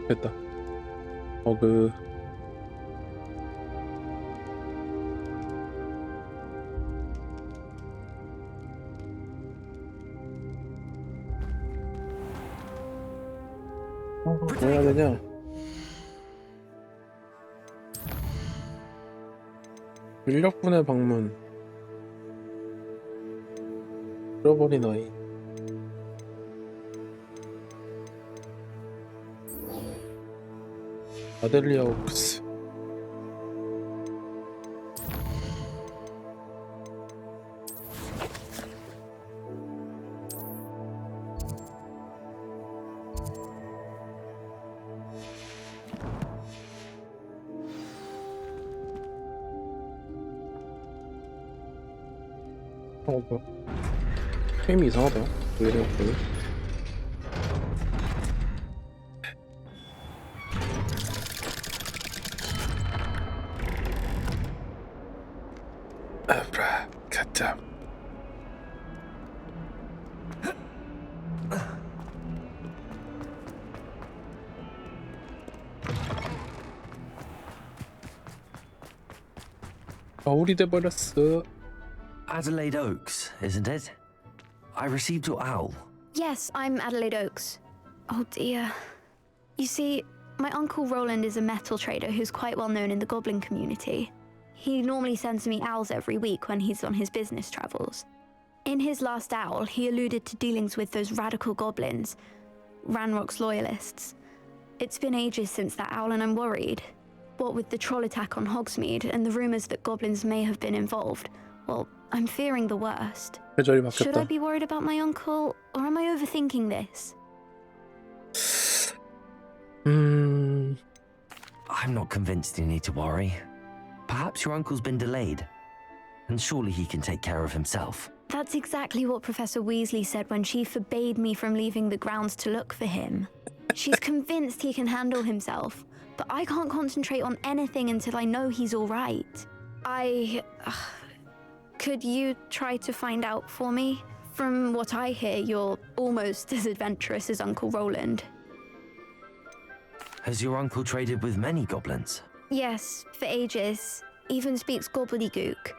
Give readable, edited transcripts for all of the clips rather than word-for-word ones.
됐다. 어그 뭐 해야 되냐? 인력분의 방문. 잃어버린 아이. 아델리아 오크스. 뭐야? 게임이 이상하다. 왜 이래, 오늘? 아브라 카타. 겨울이 돼버렸어. Adelaide Oaks, isn't it? I received your owl. Yes, I'm Adelaide Oaks. Oh dear. You see, my uncle Roland is a metal trader who's quite well known in the goblin community. He normally sends me owls every week when he's on his business travels. In his last owl, he alluded to dealings with those radical goblins, Ranrock's loyalists. It's been ages since that owl and I'm worried. What with the troll attack on Hogsmeade and the rumours that goblins may have been involved, well, I'm fearing the worst. Should I be worried about my uncle, or am I overthinking this? I'm not convinced you need to worry. Perhaps your uncle's been delayed, and surely he can take care of himself. That's exactly what Professor Weasley said when she forbade me from leaving the grounds to look for him. She's convinced he can handle himself, but I can't concentrate on anything until I know he's all right. Could you try to find out for me? From what I hear, you're almost as adventurous as Uncle Roland. Has your uncle traded with many goblins? Yes, for ages. Even speaks gobbledygook.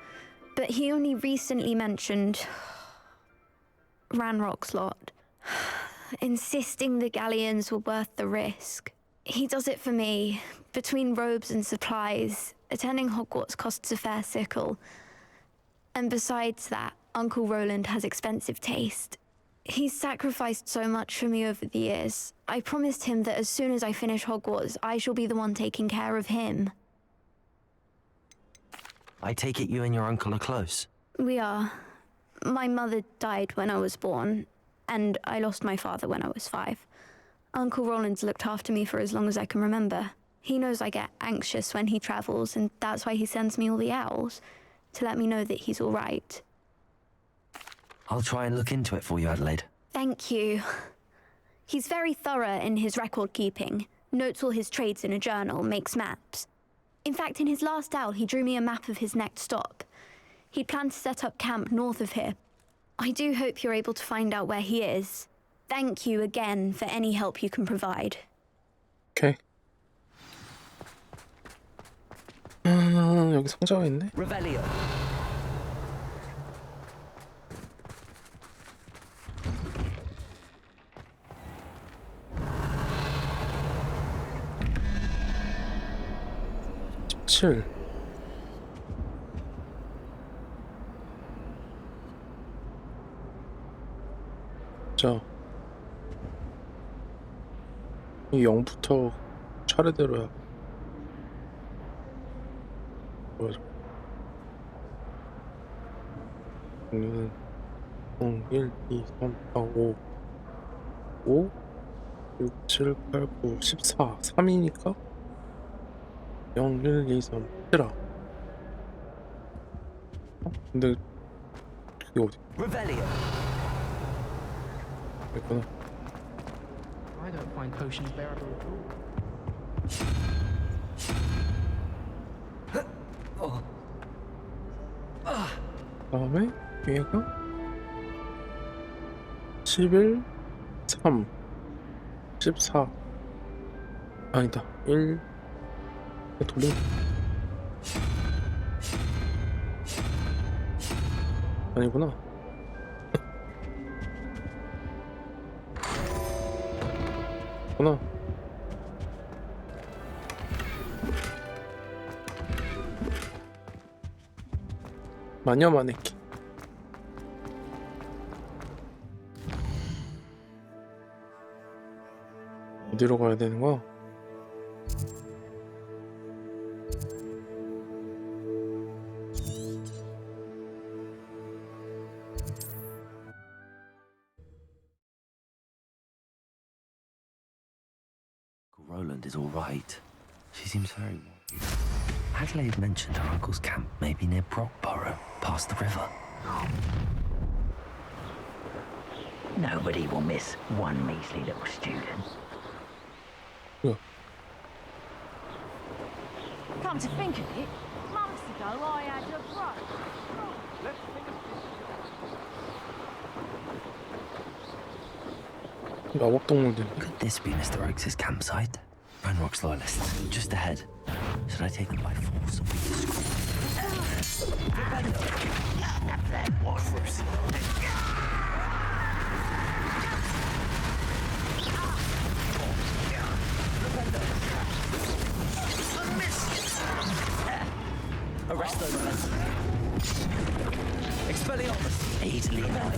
But he only recently mentioned Ranrock's lot, insisting the galleons were worth the risk. He does it for me. Between robes and supplies, attending Hogwarts costs a fair sickle. And besides that, Uncle Roland has expensive taste. He's sacrificed so much for me over the years. I promised him that as soon as I finish Hogwarts, I shall be the one taking care of him. I take it you and your uncle are close. We are. My mother died when I was born, and I lost my father when I was 5. Uncle Roland's looked after me for as long as I can remember. He knows I get anxious when he travels, and that's why he sends me all the owls, to let me know that he's all right. I'll try and look into it for you, Adelaide. Thank you. He's very thorough in his record keeping, notes all his trades in a journal, makes maps. In fact, in his last owl, he drew me a map of his next stop. He'd planned to set up camp north of here. I do hope you're able to find out where he is. Thank you again for any help you can provide. 오케이. 여기 상자가 있네. Revelio. 칠. 자, 이 0부터 차례대로야. 뭐야? 0, 1, 2, 3, 4, 5, 5, 6, 7, 8, 9, 14, 3이니까 0, 1, 2, 3, 7아. 근데 그게 어디 Revelio. 있구나. I don't find potions bearable at all. 다음에 얘가 11, 3, 14 아니다 1 돌림 아니구나. 구나. 마녀 마네킹. 어디로 가야 되는 거야? Roland is all right. She seems very worried. Adelaide mentioned her uncle's camp may be near Brockborough, past the river. Nobody will miss one measly little student. Yeah. Come to think of it, months ago I had a brother. 마법 동물들. Could this be Mr. Oakes' campsite? Ranrock's loyalist, just ahead. Should I take them by force or be discreet? Arrest those men. Expelliarmus. Easily done.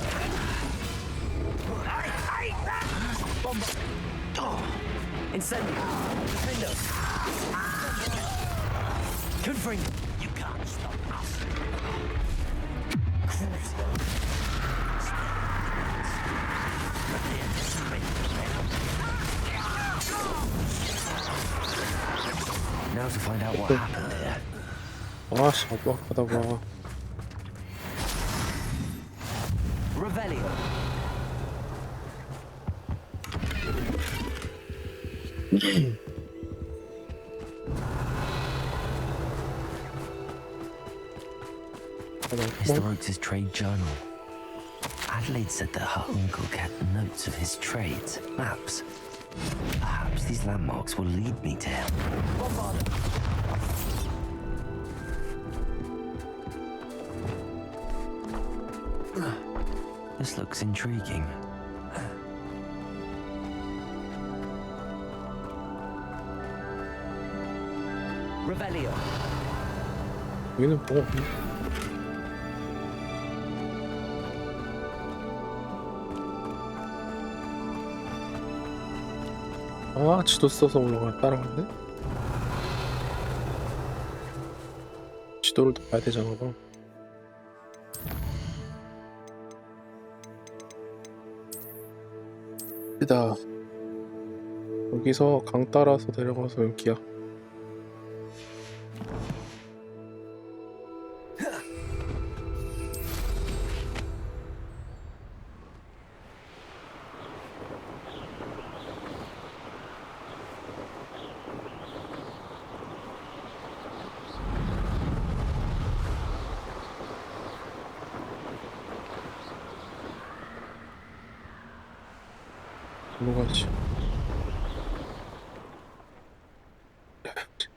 Bomba. Incendio. Defender. Confring. You can't stop us. Cruise. Now to find out what happened here. 와씨 아부악하다 봐. Revelio. Mr. Oakes' trade journal. Adelaide said that her uncle kept notes of his trades, maps. Perhaps these landmarks will lead me to him. This looks intriguing. Revelio. 여기는 뭐가 없네. 아 지도 써서 올라가 따라가네. 지도를 또 봐야 되잖아. 봐. 이다. 여기서 강 따라서 내려가서 여기야. 뭐가지?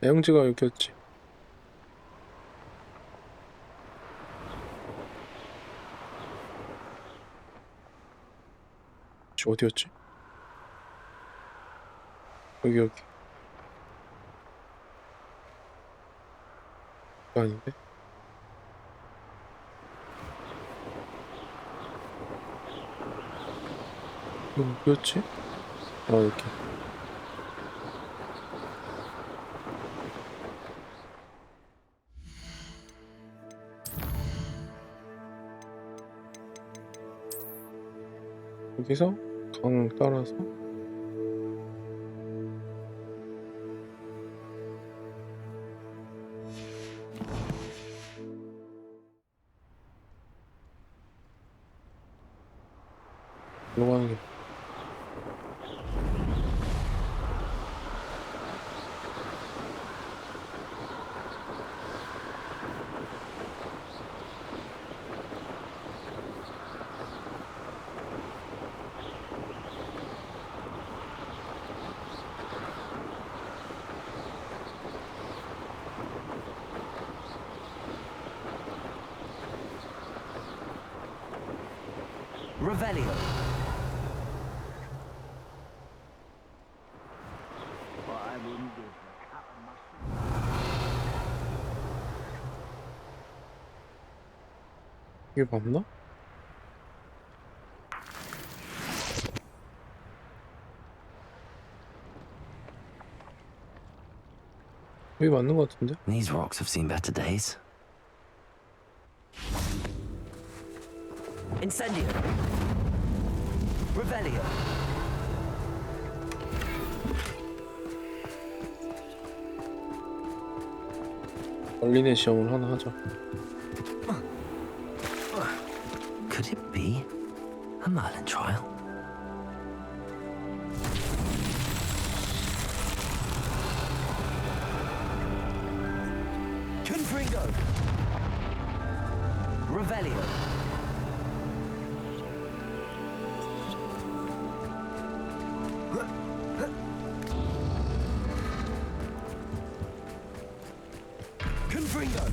애용지가 여기였지. 어디였지? 여기. 이거 아닌데? 이거 뭐였지? 아, 이렇게. 여기서 강 따라서 이거 하는 게 Revelio. 이게 맞나? 여기 맞는 것 같은데? These rocks have seen better days. Incendio. Revelio. 얼린의 시험을 하나 하자. Could it be a Merlin trial? Confringo. Revelio. Confringo.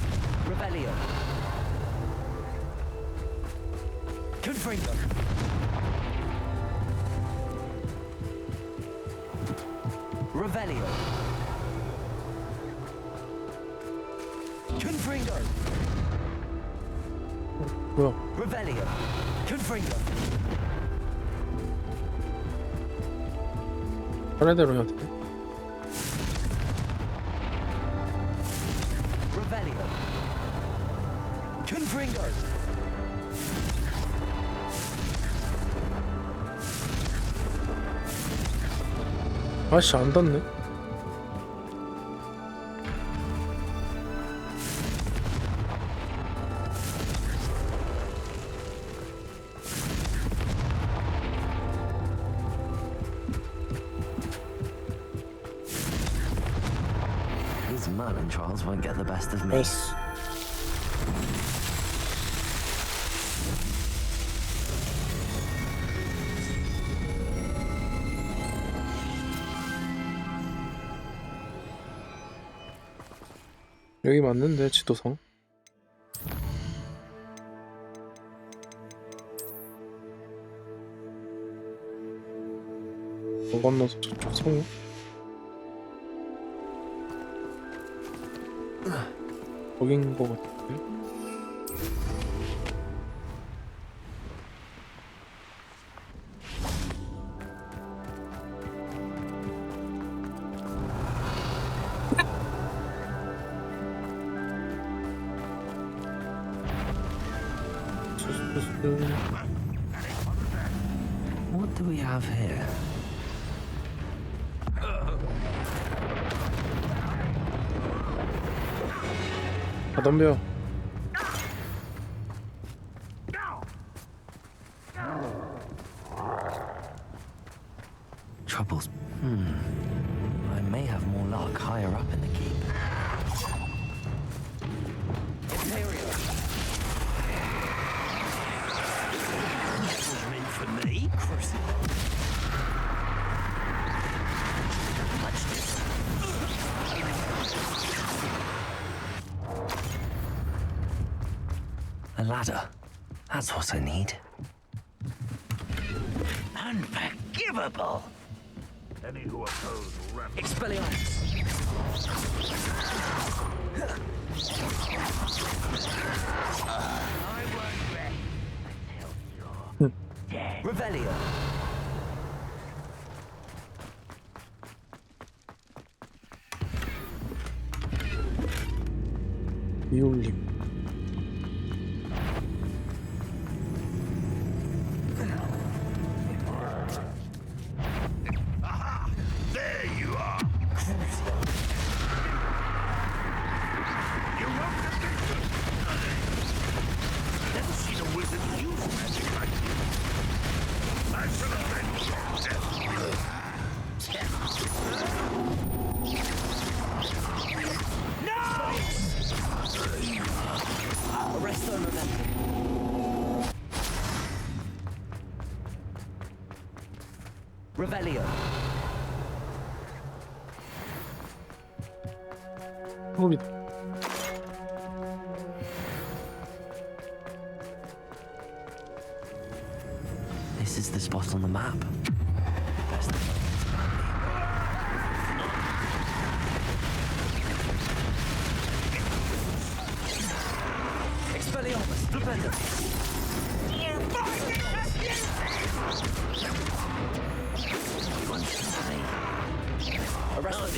Revelio. Confringo. Revelio. Confringo. 뭐야? Revelio. Confringo. 차례대로 해야 돼? Revelio. Confringo. 아씨, 안 닿네. These Merlin trials won't get the best of me. 됐어. 여기 맞는데, 지도상. 안 건너서 저쪽 성우? 거긴 거 같은데? What do we have here? 아, 덤벼. Troubles. I may have more luck higher up in the keep. Imperial. Meant for me, Crucible. ladder. That's what I need. Unforgivable! Any who oppose will run. Expelliarmus! I won't rest until you're dead. Revelio! 이올림. There you are. You won't defeat them. Never seen a wizard use magic like you. I shall avenge your Arresto Memento. Revelio. 호빗. This is the spot on the map. Best Expelliarmus, Stupendum. Arrest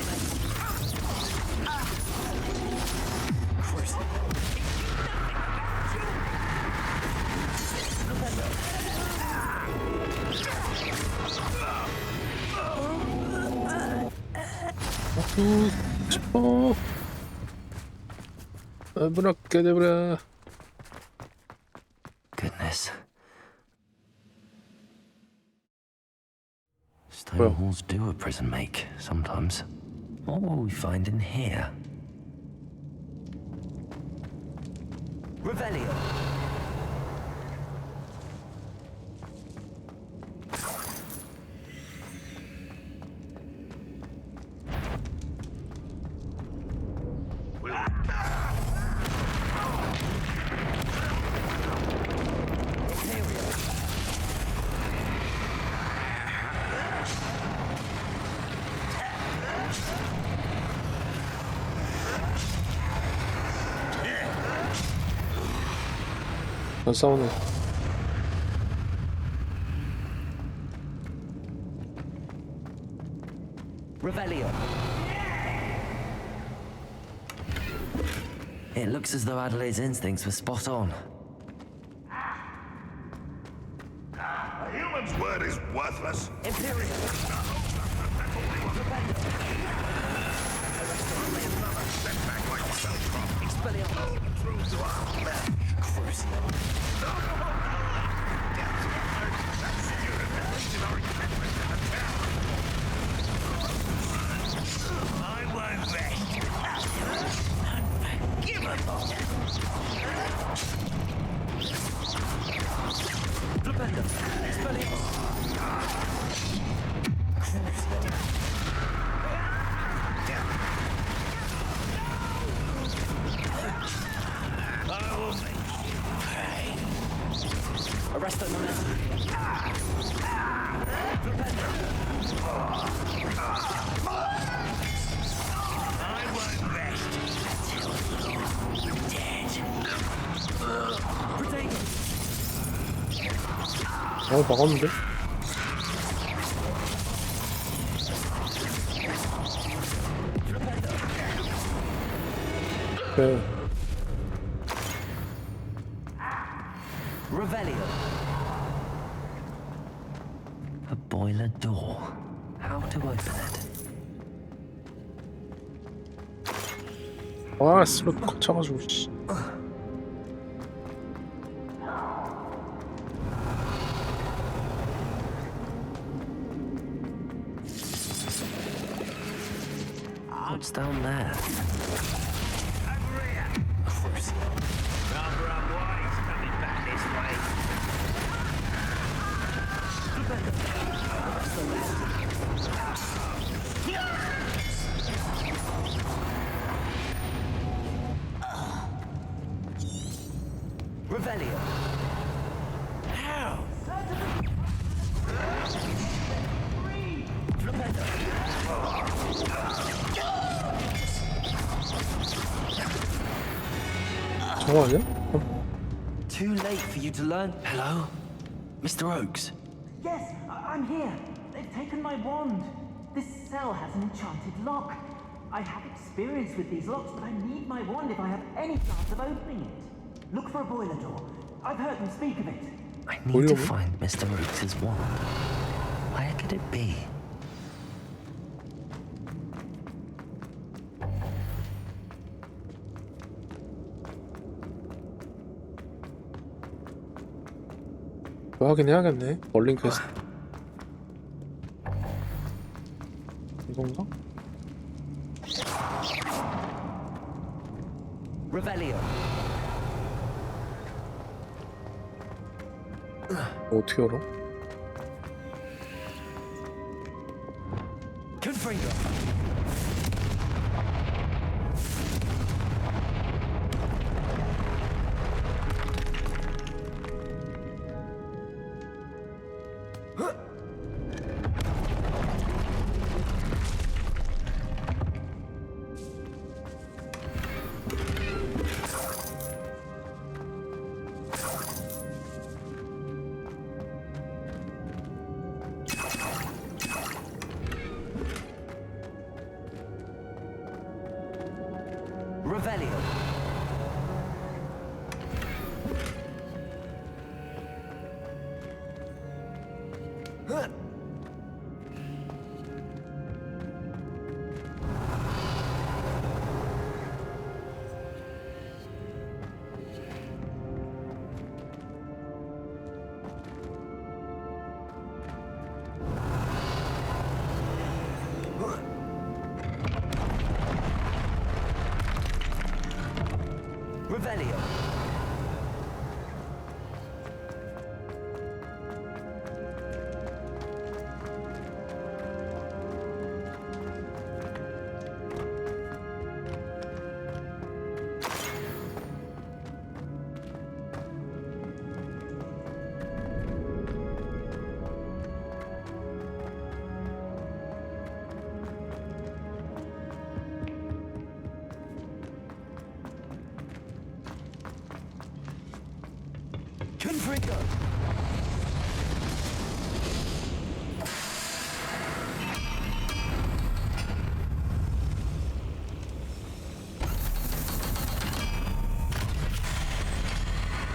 싶어. 아브라카다브라. Goodness. Stone Well. walls do a prison make, sometimes. What will we find in here? Revelio. 안 싸우네. Revelio. It looks as though Adelaide's instincts were spot on. A human's word is worthless. Imperial. Setback like Seltron. Expelliarmus. Through to our men. I won't rest. Unforgivable. Stupendum. Expelliarmus. I will make you pay. Arresto Memento. I won't rest until you're dead. 막았는데? 그래. Revelio. A boiler door. How to open it? 아, 스로 거쳐가지고, 씨. What's down there? Over here. Rather unwise coming back this way. Revelio. How? 저거 아니야? Too late for you to learn. Hello? Mr. Oakes? Yes, I'm here. They've taken my wand. This cell has an enchanted lock. I have experience with these locks, but I need my wand if I have any chance of opening it. Look for a boiler door. I've heard them speak of it. I need to find Mr. Oakes' wand. Where could it be? 그거 하긴 해야겠네. 얼린 퀘스트. 이건가? Revelio. 어떻게 알아? Confringo. Revelio. Revelio. Confringo.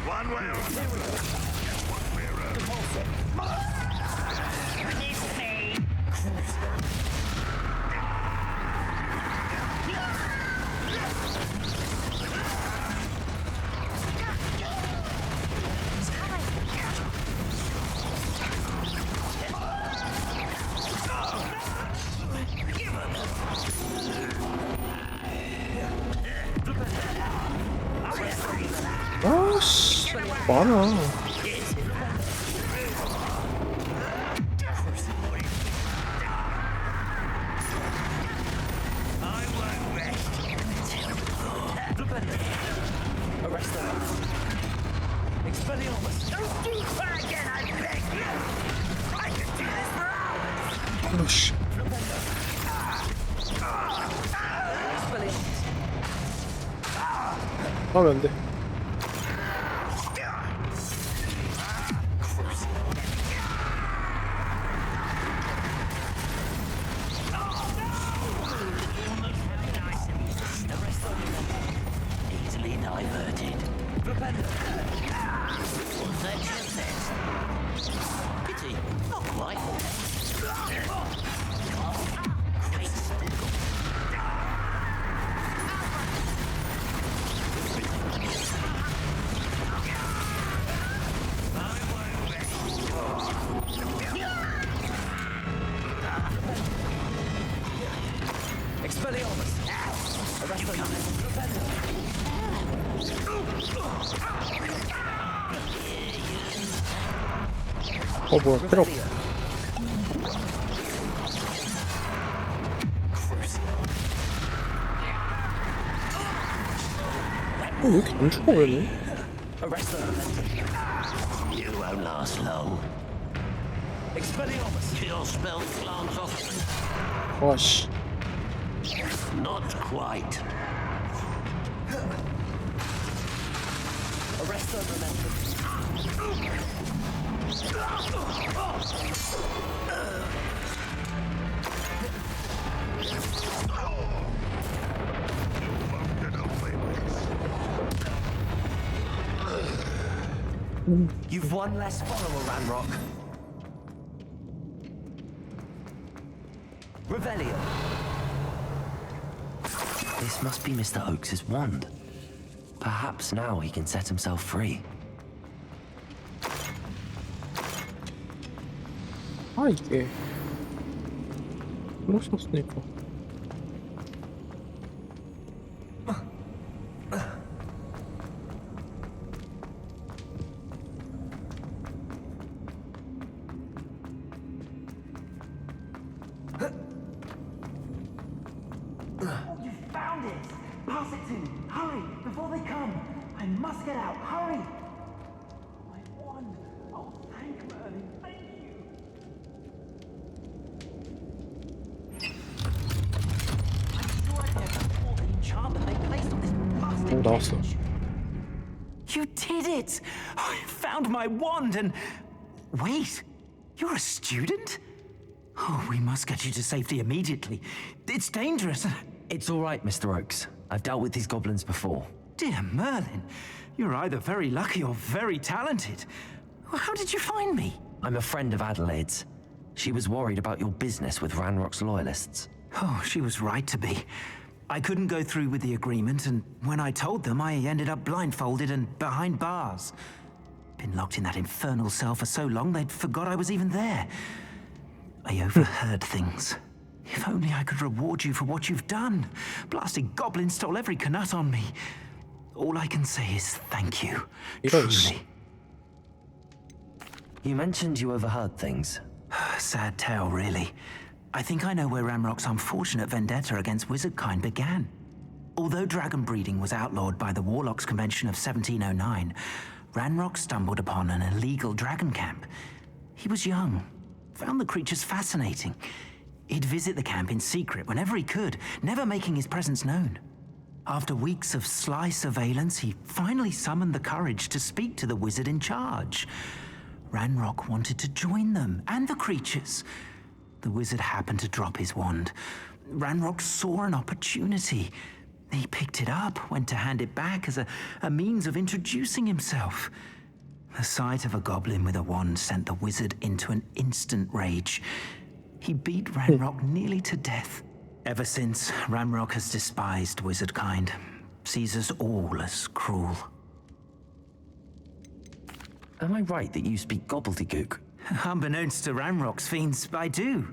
One way or another. Guess what we're 아씨 많아. Arrest them. Expelliarmus. Don't do that again, I beg you! I could do this for hours! 아씨. 하면 안 돼. Easily diverted. Pity, not quite. Expelliarmus. Arrest them. 뭐야 필요 없어. 왜 이렇게 안 죽어 얘네? Arrest them. You won't last long. Expelliarmus. Kill spell glance off. 와씨. Not quite. Arrest them, You've one less follower, Ranrock. Revelio. This must be Mr. Oakes's wand. Perhaps now he can set himself free. 아 이게 그럴 수 없으니까. You found it! Pass it to me! Hurry! Before they come! I must get out! Hurry! My wand! Oh, thank Merlin! Thank you! I'm sure I've never thought the enchantment they placed on this bastard 오 나왔어. cage. You did it! I found my wand and... Wait! You're a student? Oh, we must get you to safety immediately. It's dangerous. It's all right, Mr. Oakes. I've dealt with these goblins before. Dear Merlin, you're either very lucky or very talented. How did you find me? I'm a friend of Adelaide's. She was worried about your business with Ranrock's loyalists. Oh, she was right to be. I couldn't go through with the agreement, and when I told them, I ended up blindfolded and behind bars. Been locked in that infernal cell for so long, they'd forgot I was even there. I overheard things. If only I could reward you for what you've done. Blasted goblin stole every canut on me. All I can say is thank you. Yes. Truly. You mentioned you overheard things. Sad tale, really. I think I know where Ranrock's unfortunate vendetta against wizardkind began. Although dragon breeding was outlawed by the Warlocks Convention of 1709, Ranrock stumbled upon an illegal dragon camp. He was young, found the creatures fascinating. He'd visit the camp in secret whenever he could, never making his presence known. After weeks of sly surveillance, he finally summoned the courage to speak to the wizard in charge. Ranrock wanted to join them, and the creatures. The wizard happened to drop his wand. Ranrock saw an opportunity. He picked it up, went to hand it back as a means of introducing himself. The sight of a goblin with a wand sent the wizard into an instant rage. He beat Ranrock nearly to death. Ever since, Ranrock has despised wizardkind, sees us all as cruel. Am I right that you speak gobbledygook? Unbeknownst to Ranrock's fiends, I do.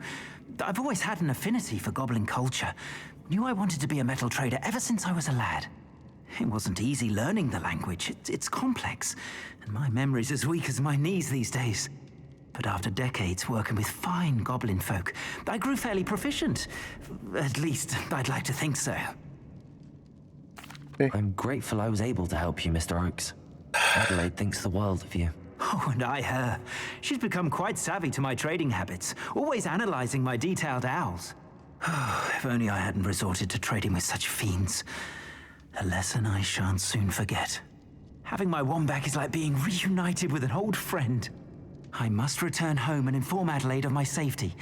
I've always had an affinity for goblin culture. Knew I wanted to be a metal trader ever since I was a lad. It wasn't easy learning the language. It's complex, and my memory's as weak as my knees these days. But after decades working with fine goblin folk, I grew fairly proficient. At least, I'd like to think so. I'm grateful I was able to help you, Mr. Oakes. Adelaide thinks the world of you. Oh, and I her. She's become quite savvy to my trading habits, always analyzing my detailed owls. If only I hadn't resorted to trading with such fiends. A lesson I shan't soon forget. Having my wand back is like being reunited with an old friend. I must return home and inform Adelaide of my safety.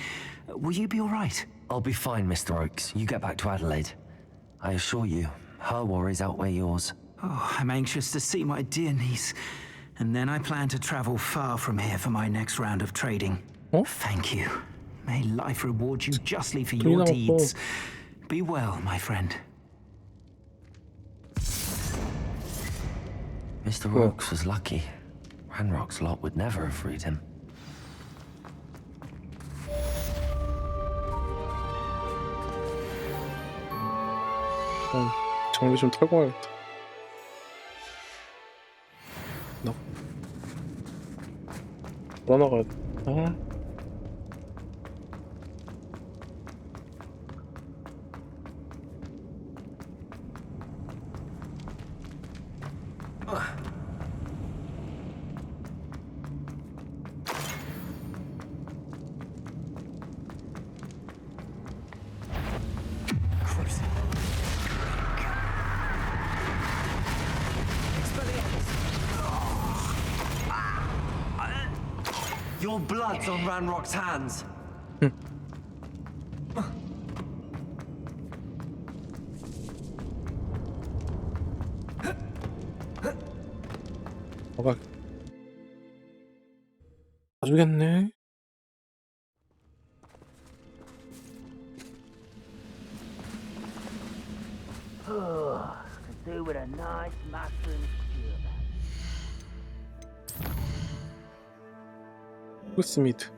Will you be all right? I'll be fine, Mr. Oakes. You get back to Adelaide. I assure you, her worries outweigh yours. Oh, I'm anxious to see my dear niece. And then I plan to travel far from here for my next round of trading. Huh? Thank you. May life reward you justly for Clean your up, deeds. Be well, my friend. Mr. Oakes was lucky. Ranrock's lot would never have freed him. 장비 좀 털고 와야겠다. 나 돌아나가야 돼. 아. Your blood's on Ranrock's hands. 뭐가 봐주겠네. Could do with a nice mushroom stew. 호그스미트.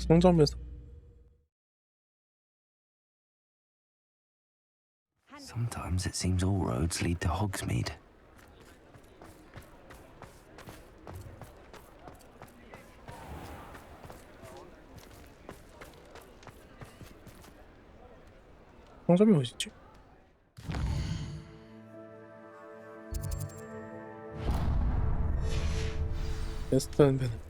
상점에서 Sometimes it seems all roads lead to Hogsmeade. 상점이 어디지? 베스트는 배는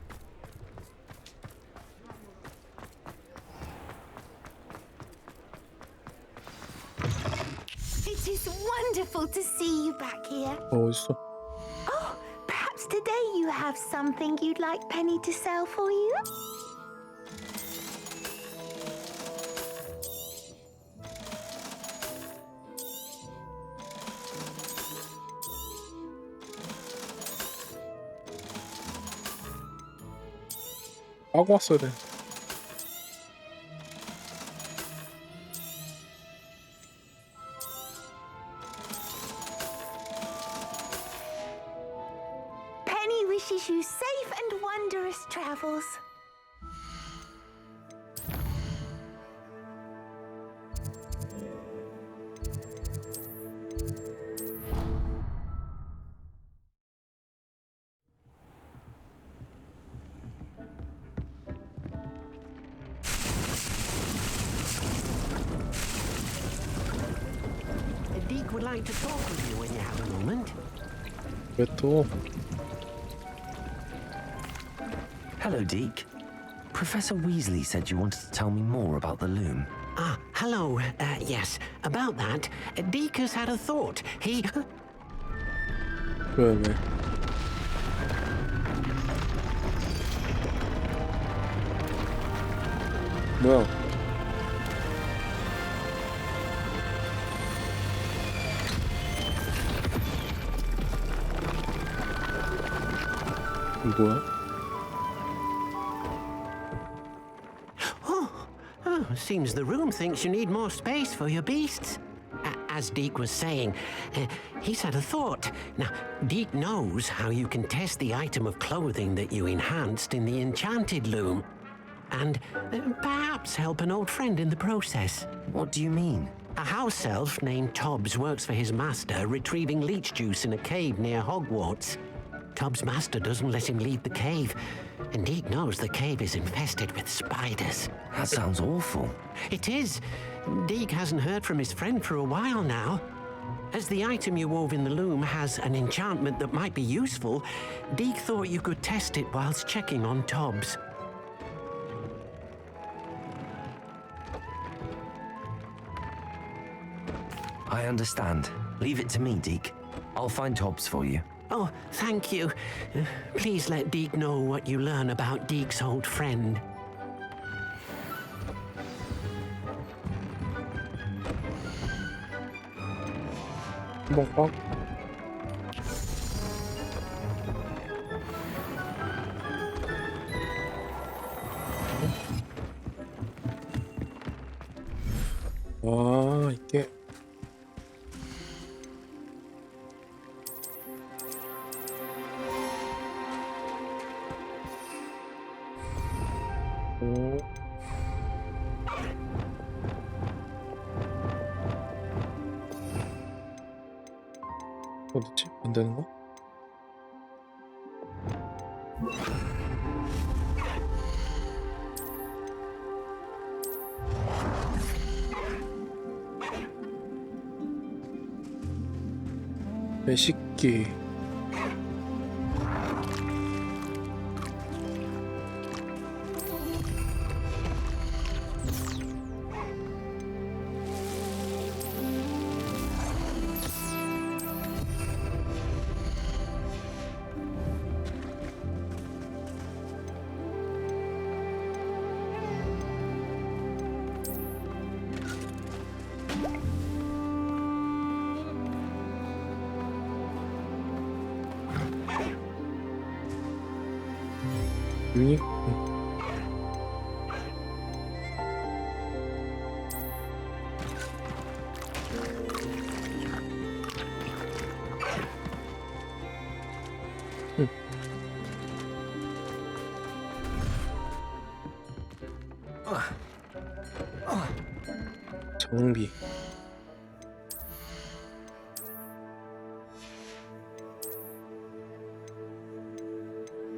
It is wonderful to see you back here. 어딨어? Oh, perhaps today you have something you'd like Penny to sell for you? 까고 왔어야 돼. Penny wishes you safe and wondrous travels. Deke would like to talk with you when you have a moment. 왜 또? Hello, Deke. Professor Weasley said you wanted to tell me more about the loom. Ah, hello. Yes, about that. Deke has had a thought. He... 왜? 뭐야? 뭐야? Oh, seems the room thinks you need more space for your beasts. As Deke was saying, he's had a thought. Now, Deke knows how you can test the item of clothing that you enhanced in the enchanted loom. And perhaps help an old friend in the process. What do you mean? A house elf named Tobbs works for his master, retrieving leech juice in a cave near Hogwarts. Tobbs' master doesn't let him leave the cave, and Deke knows the cave is infested with spiders. That sounds awful. It is. Deke hasn't heard from his friend for a while now. As the item you wove in the loom has an enchantment that might be useful, Deke thought you could test it whilst checking on Tobbs. I understand. Leave it to me, Deke. I'll find Tobbs for you. Oh, thank you. Please let Deke know what you learn about Deke's old friend. 한번 꽉. 와, 이게 오. 어딨지? 안 되는 거? 매식기. 유닉. 장비.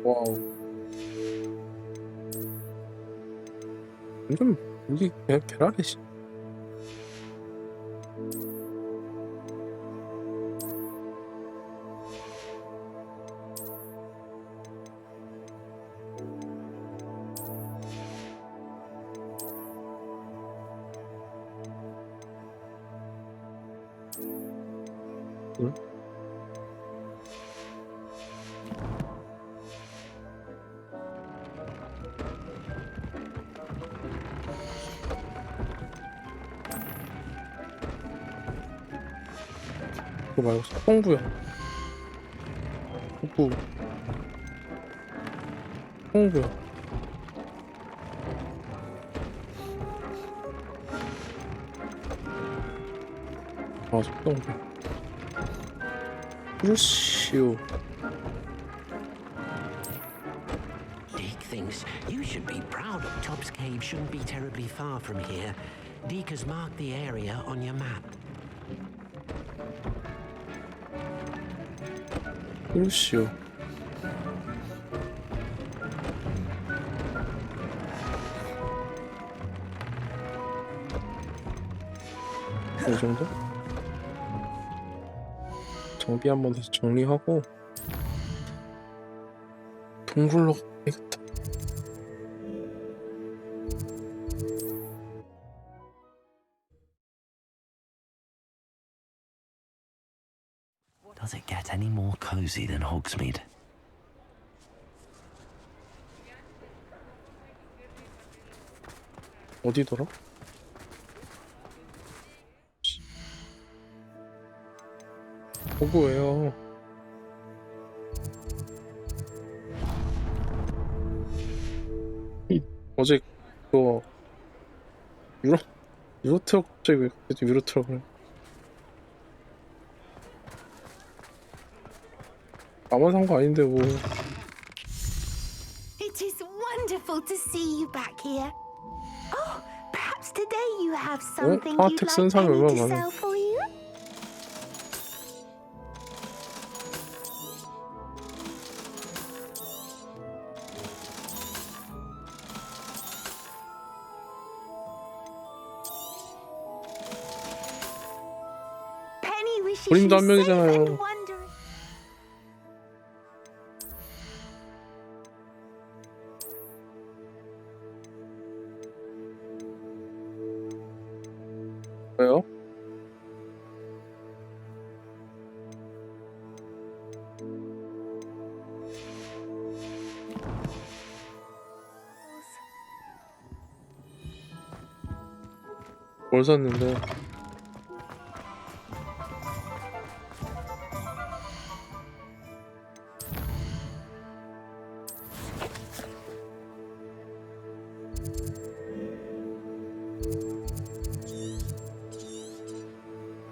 와우. 완전 여기 그냥 계란이지. 응? 그거 말고 석공부야. 석구. 석공부야. 아, 석공부. 그렇시오. Deke thinks you should be proud of Top's Cave shouldn't be terribly far from here. Deke has marked the area on your map. 그렇시오. 이 정도? 장비 한 번 다시 정리하고 동굴로 가야겠다. Does it get any more cozy than Hogsmeade? 어디더라? 호그예요. 어제 그거 유로트럭 갑자기 왜 그때 유로트럭을 나만 산 거 아닌데 뭐. It is wonderful to see you back here. Oh, perhaps today you have something you'd 하텍 쓴 like 사람이 Penny to 얼마나 많아. sell for you? Penny wishes you 우림도 한 safe 명이잖아요. and wondering. 왜요? 뭘 샀는데?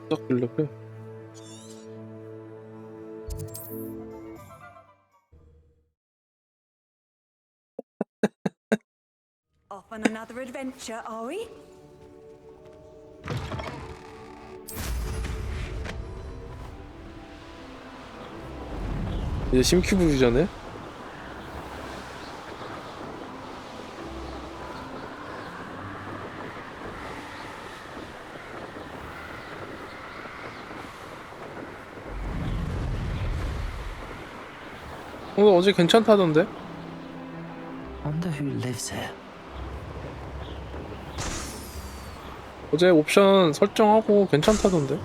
딱 길래 그래. Off on another adventure, are we? 이제 심큐브이잖아요? 어제 괜찮다던데? Wonder who lives here. 어제 옵션 설정하고 괜찮다던데?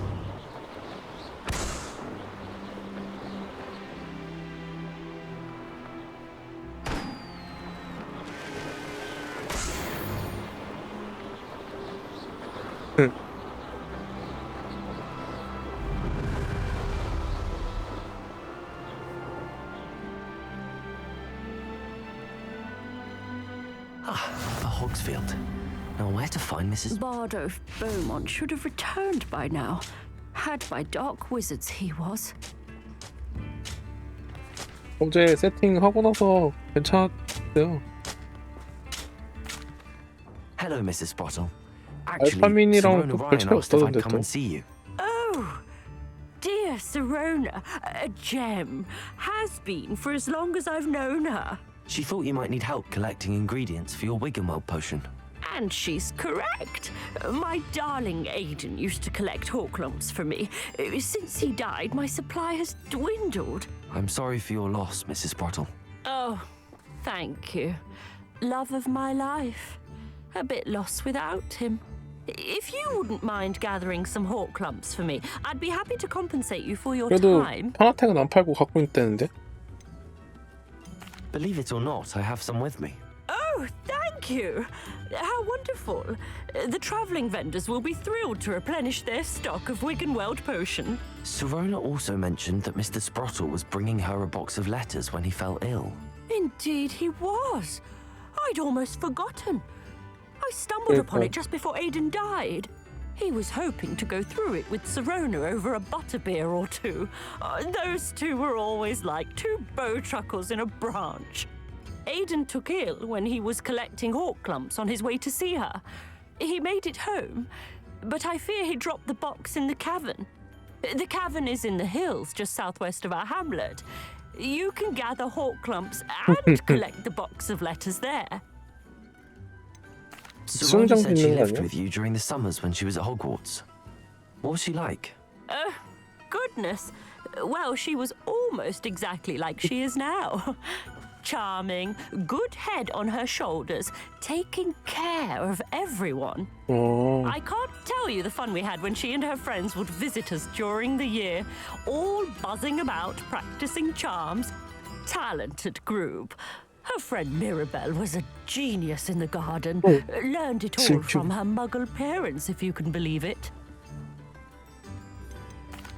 A hog's field. Now where to find Mrs. Bardolph Beaumont should have returned by now. Had by dark wizards he was. 어제 세팅하고 나서 괜찮았어요. Hello, Mrs. Sprottle. Actually, 알파민이랑 Sirona 또 별 Ryan 차이 asked if I'd 없다던데 come 또. and see you. Oh, dear Sirona, a gem. Has been for as long as I've known her. She thought you might need help collecting ingredients for your Wiggenweld potion. And she's correct. My darling Aidan used to collect hawk lumps for me. Since he died, my supply has dwindled. I'm sorry for your loss, Mrs. Sprottle. Oh, thank you. Love of my life. A bit lost without him. If you wouldn't mind gathering some hawk lumps for me, I'd be happy to compensate you for your 그래도 time. 파나텍은 안 팔고 갖고 있다는데? Believe it or not, I have some with me. Oh, thank you. How wonderful. The travelling vendors will be thrilled to replenish their stock of Wiggenweld potion. Sirona also mentioned that Mr. Sprottle was bringing her a box of letters when he fell ill. Indeed he was. I'd almost forgotten. I stumbled upon it just before Aidan died. He was hoping to go through it with Sirona over a butterbeer or two. Those two were always like two bowtruckles in a branch. Aidan took ill when he was collecting hawk lumps on his way to see her. He made it home, but I fear he dropped the box in the cavern. The cavern is in the hills just southwest of our hamlet. You can gather hawk lumps and collect the box of letters there. Sirona said she 있는 거 lived 아니야? with you during the summers when she was at Hogwarts. What was she like? Goodness. Well, she was almost exactly like she is now. Charming, good head on her shoulders, taking care of everyone. I can't tell you the fun we had when she and her friends would visit us during the year, all buzzing about, practicing charms. Talented group. Her friend Mirabelle was a genius in the garden. Learned it all from her muggle parents, if you can believe it.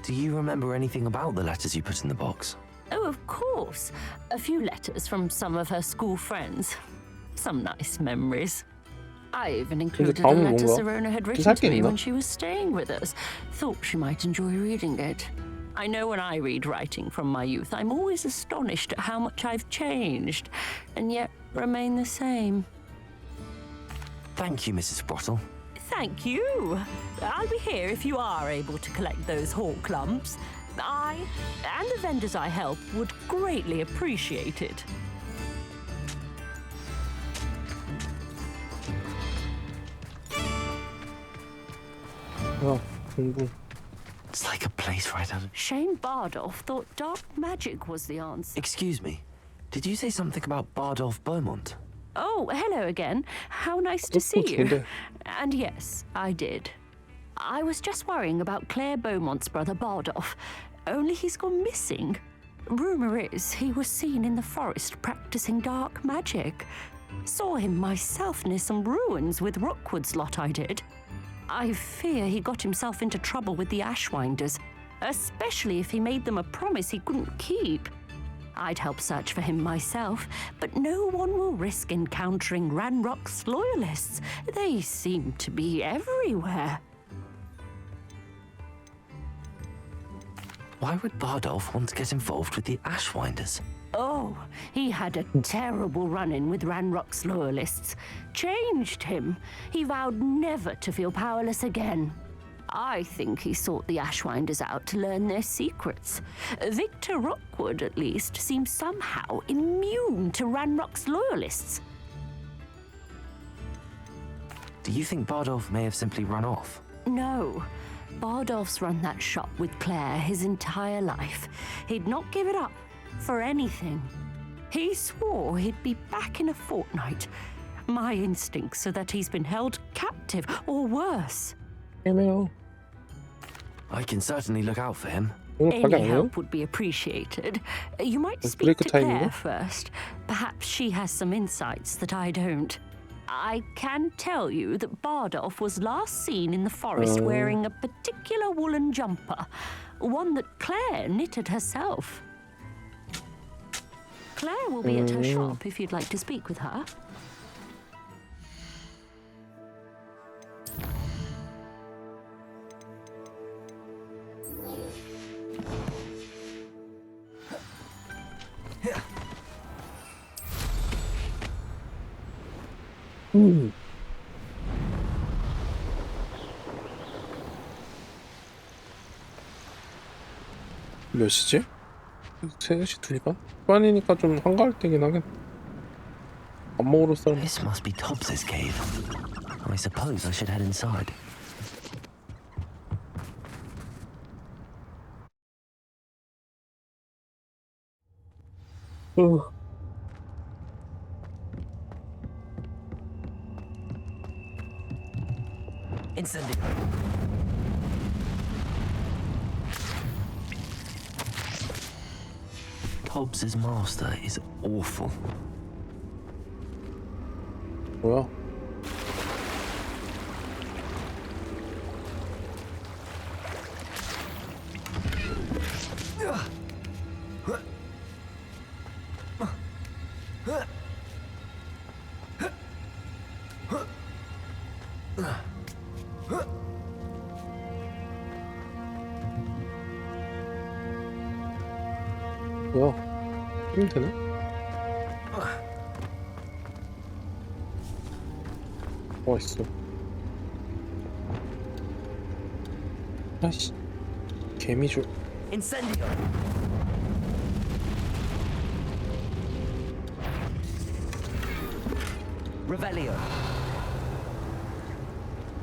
Do you remember anything about the letters you put in the box? Oh, of course. A few letters from some of her school friends. Some nice memories. I even included a 다음은 letter 뭔가? Sirona had 좀 written 살 to 게 me 있나? when she was staying with us. Thought she might enjoy reading it. I know when I read writing from my youth, I'm always astonished at how much I've changed, and yet remain the same. Thank you, Mrs. Sprottle. Thank you. I'll be here if you are able to collect those hawk lumps. I and the vendors I help would greatly appreciate it. 공부. It's like a place right out of... Shane Bardolph thought dark magic was the answer. Excuse me. Did you say something about Bardolph Beaumont? Oh, hello again. How nice to see you. 좋은데. And yes, I did. I was just worrying about Claire Beaumont's brother Bardolph. Only he's gone missing. Rumor is he was seen in the forest practicing dark magic. Saw him myself near some ruins with Rookwood's lot I did. I fear he got himself into trouble with the Ashwinders, especially if he made them a promise he couldn't keep. I'd help search for him myself, but no one will risk encountering Ranrock's loyalists. They seem to be everywhere. Why would Bardolph want to get involved with the Ashwinders? Oh, he had a terrible run-in with Ranrock's loyalists. Changed him. He vowed never to feel powerless again. I think he sought the Ashwinders out to learn their secrets. Victor Rookwood, at least, seems somehow immune to Ranrock's loyalists. Do you think Bardolph may have simply run off? No. Bardolph's run that shop with Claire his entire life. He'd not give it up for anything. He swore he'd be back in a fortnight. My instincts are that he's been held captive, or worse. 애매해요. I can certainly look out for him. 오늘 가게 Any 안 해요? help would be appreciated. You might speak 브레이크 to Claire 타임인가? first. Perhaps she has some insights that I don't. I can tell you that Bardolph was last seen in the forest wearing a particular woolen jumper, one that Claire knitted herself. Claire will be at her shop if you'd like to speak with her. 몇 시지? 3시 2시간? 시간이니까 좀 한가할 때긴 하겠네. 밥 먹으러 싸움. This must be Tobbs's cave. I suppose I should head inside. Incendio. Tobbs's master is awful. 뭐야? 뭐야? 힘 되네? 뭐 있어? 아이씨, 개미줄. Incendio. Revelio.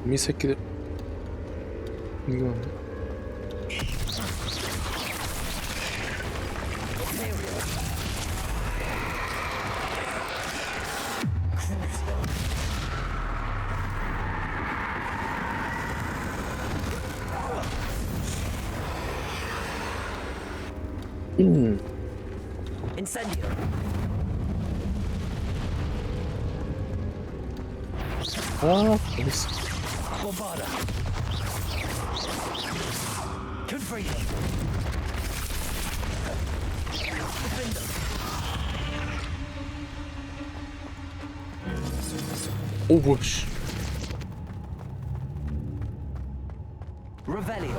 이 새끼들. 이거는데? Incendio. 아, 재밌어. Bombarda. Confredo. Defender. 오, 뭐야, 씨. Revelio.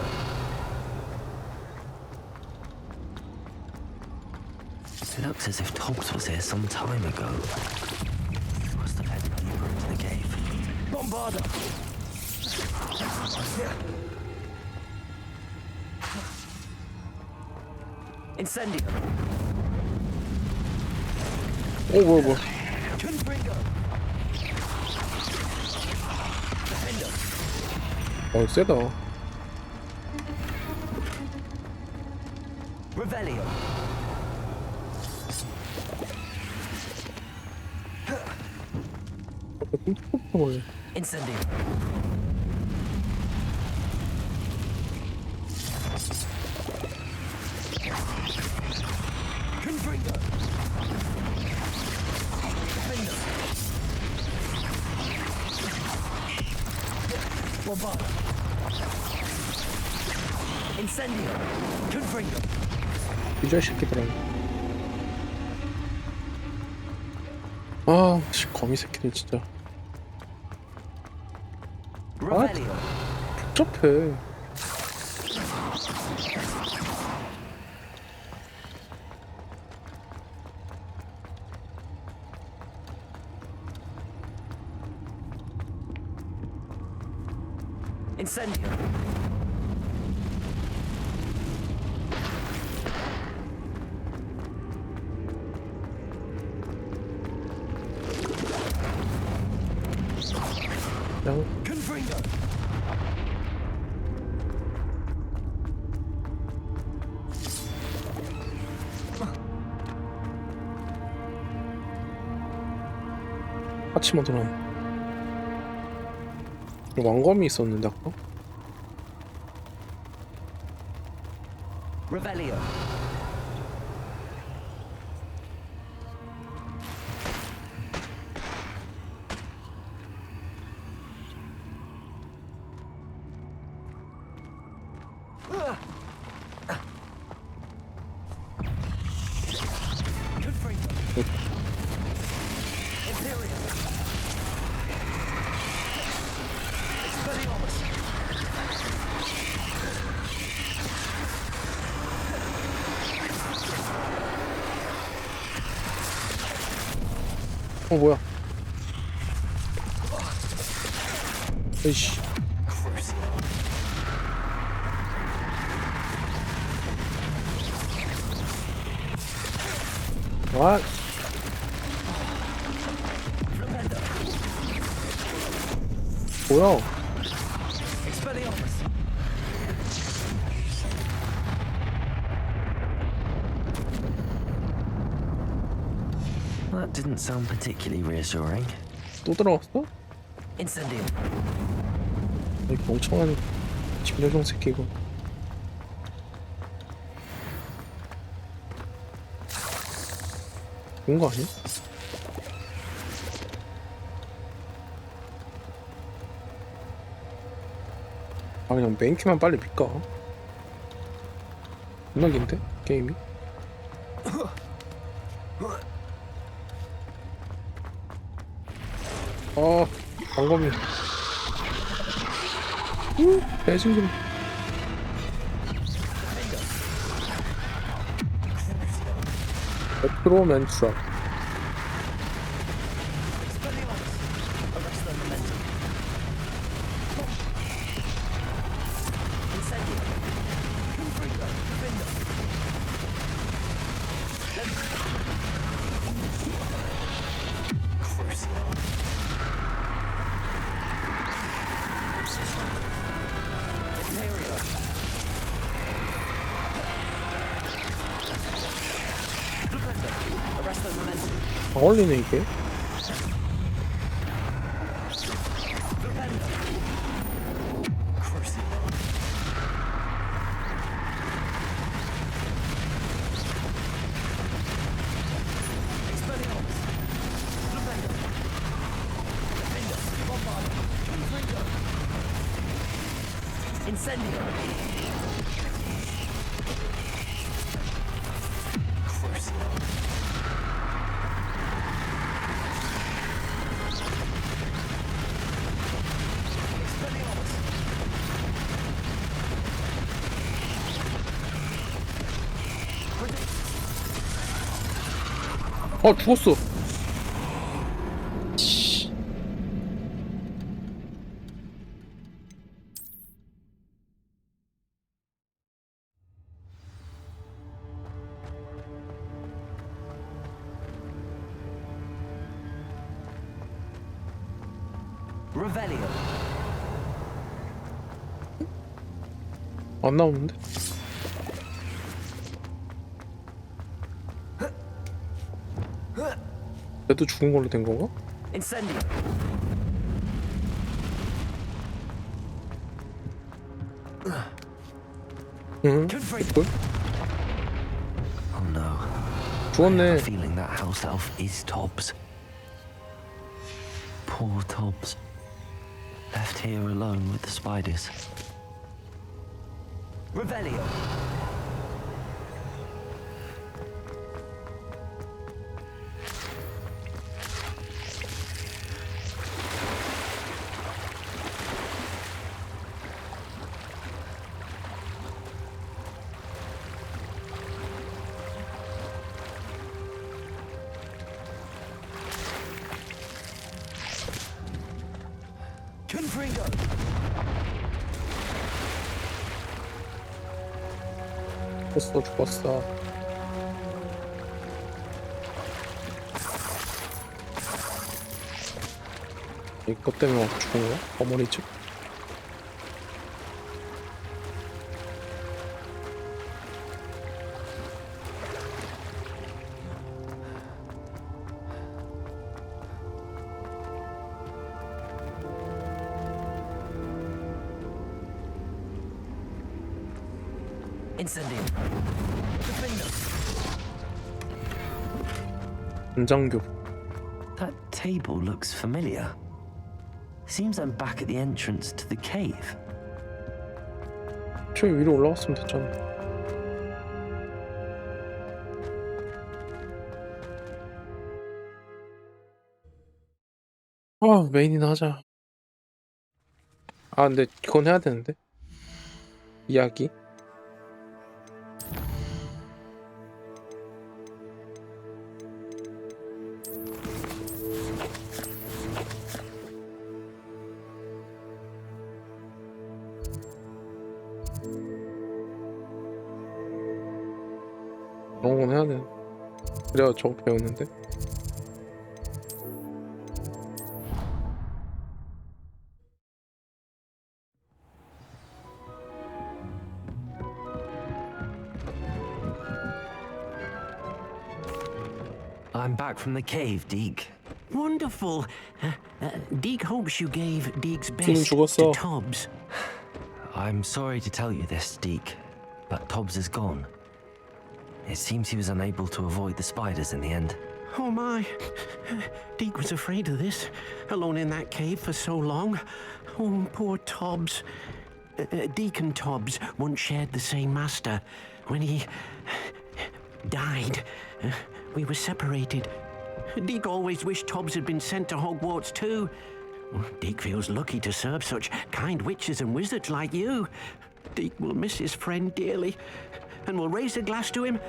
It looks as if Tobbs was here some time ago. Must have headed deeper into the cave. Bombarda! Incendio! 오, 뭐야. Confringo! Defender! 세다. Revelio! 뭐야. Incendio! Confringo! Defender! Bombarda! Incendio! Confringo! 이 자식들아. 아, 씨, 거미 새끼들 진짜. Revelio! 복잡해. Incendio! 그냥 Confringo! 파츠만 들어. 왕검이 있었는데 아까? Revelio! Confringo! Imperial! Expelliarmus! 뭐야. 에이씨. 와. 뭐야? That didn't sound particularly reassuring. 또 들어왔어? Incendio. 이 멍청한 집요종 새끼 이거. 그런 거 아니야? 아 그냥 메인키만 빨리 빌까? 겁나 긴데? 게임이? 아 방금이 배신 좀 레트로맨 트럭 안 걸리네 이게. 죽었어. Revelio. 안 나오는데? 얘도 죽은 걸로 된 건가? Incendio. 응. 뭘? Oh no. 죽었네. Feeling that house elf is Tobbs. Poor Tobbs. Left here alone with the spiders. Revelio. Confringo. 죽었어. 이것 때문에 죽은 거야? 어머니 집? Incendio. 전장교. That table looks familiar. Seems I'm back at the entrance to the cave. 저 위로 올라갔으면 됐잖아. 메인이나 하자. 근데 그건 해야 되는데. 이야기. 그런 건 해야 돼. 그래야 저거 배우는데. I'm back from the cave, Deke. Wonderful. Deke hopes you gave Deke's Feeling best to 죽었어. Tobbs. I'm sorry to tell you this, Deke, but Tobbs is gone. It seems he was unable to avoid the spiders in the end. Oh my. Deke was afraid of this, alone in that cave for so long. Oh, poor Tobbs. Deke and Tobbs once shared the same master. When he died, we were separated. Deke always wished Tobbs had been sent to Hogwarts too. Deke feels lucky to serve such kind witches and wizards like you. Deke will miss his friend dearly, and will raise a glass to him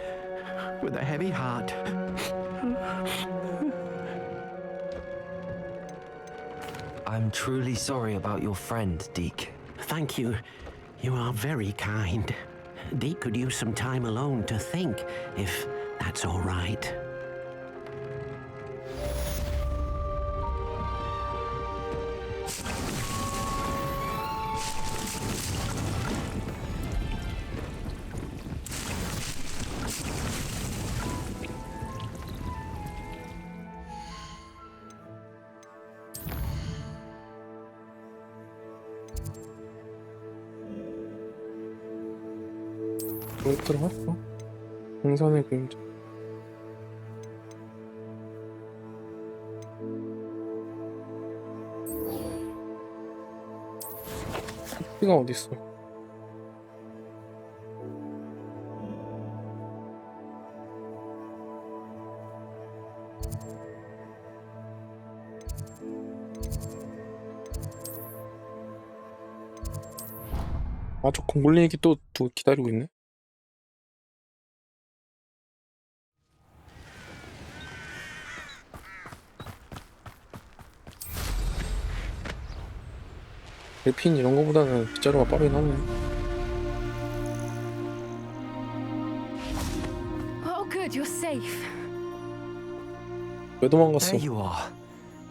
with a heavy heart. I'm truly sorry about your friend, Deke. Thank you. You are very kind. Deke could use some time alone to think, if that's all right. 못 들어갔어. 공산의 그림자. 토끼가 어딨어? 아, 저 공굴린 얘기 또 기다리고 있네. 델핀 이런 거보다는 빗자루가 빠르긴 하네. Oh, good, you're safe. 왜 도망갔어? There you are.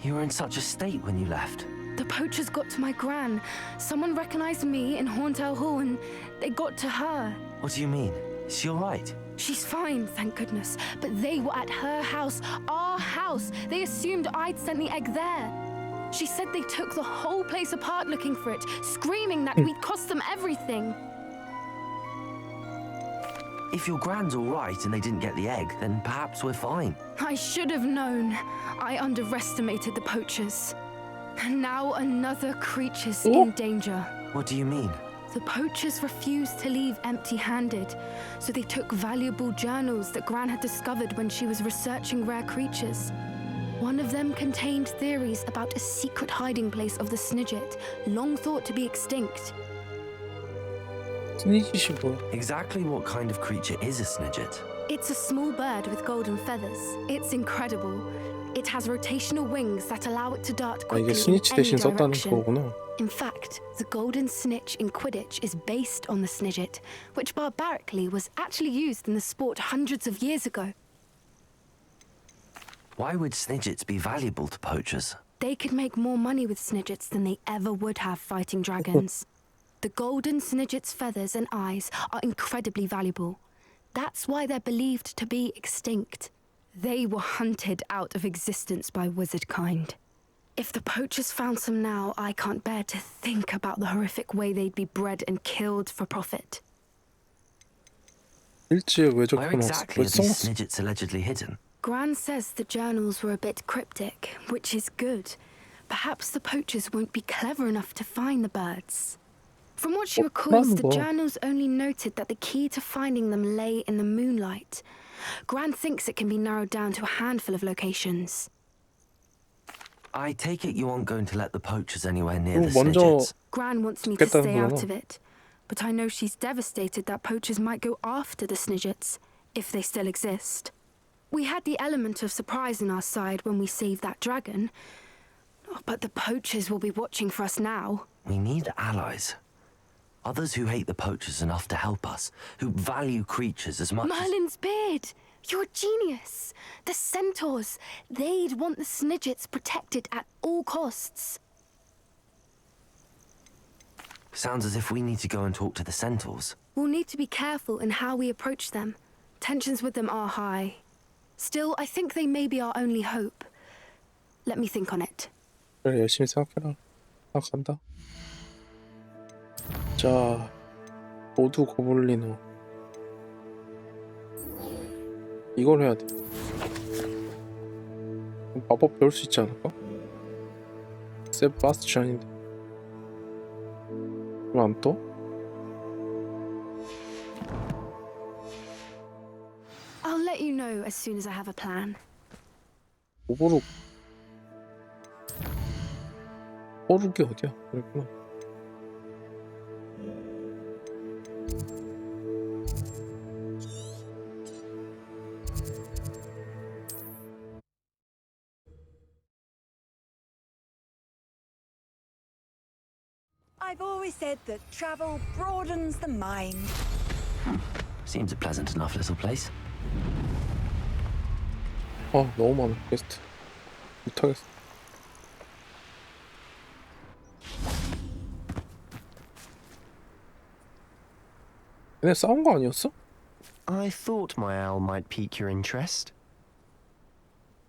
You were in such a state when you left. The poachers got to my gran. Someone recognized me in Horntail Hall and they got to her. What do you mean? Is she alright? She's fine, thank goodness. But they were at her house, our house. They assumed I'd sent the egg there. She said they took the whole place apart looking for it, screaming that we'd cost them everything. If your grand's alright and they didn't get the egg, then perhaps we're fine. I should have known. I underestimated the poachers. And now another creature's in danger. What do you mean? The poachers refused to leave empty-handed, so they took valuable journals that Gran had discovered when she was researching rare creatures. One of them contained theories about a secret hiding place of the Snidget, long thought to be extinct. 스니짓이 뭐야? Exactly what kind of creature is a Snidget? It's a small bird with golden feathers. It's incredible. It has rotational wings that allow it to dart 아, 이게 quickly in 스니치 any 대신 썼다는 direction. 거구나. In fact, the golden snitch in Quidditch is based on the Snidget, which barbarically was actually used in the sport hundreds of years ago. Why would Snidgets be valuable to poachers? They could make more money with Snidgets than they ever would have fighting dragons. The golden Snidget's feathers and eyes are incredibly valuable. That's why they're believed to be extinct. They were hunted out of existence by wizard kind. If the poachers found some now, I can't bear to think about the horrific way they'd be bred and killed for profit. 일지에 왜 Where 적혀놨어? exactly 왜 are these 써놨어? Snidgets allegedly hidden? Gran says the journals were a bit cryptic, which is good. Perhaps the poachers won't be clever enough to find the birds. From what she recalls, the 거. journals only noted that the key to finding them lay in the moonlight. Gran thinks it can be narrowed down to a handful of locations. I take it you aren't going to let the poachers anywhere near the 먼저 Snidgets. Gran wants me to 죽겠다는 stay out 거구나. of it, but I know she's devastated that poachers might go after the Snidgets, if they still exist. We had the element of surprise on our side when we saved that dragon, but the poachers will be watching for us now. We need allies. Others who hate the poachers enough to help us, who value creatures as much Merlin's beard! You're a genius! The centaurs! They'd want the Snidgets protected at all costs. Sounds as if we need to go and talk to the centaurs. We'll need to be careful in how we approach them. Tensions with them are high. Still, I think they may be our only hope. Let me think on it. 그래, 열심히 생각해라. 나 간다. 자, 모두 고블린어. 이걸 해야 돼. 마법 배울 수 있지 않을까? 세바스찬인데. 왜 안 떠? I'll let you know as soon as I have a plan. 오버룩. 오버룩이 어디야? 그랬구나. I've always said that travel broadens the mind. Seems a pleasant enough little place. 너무 많아. 퀘스트. 못하겠어. 얘네 싸운 거 아니었어? I thought my owl might pique your interest.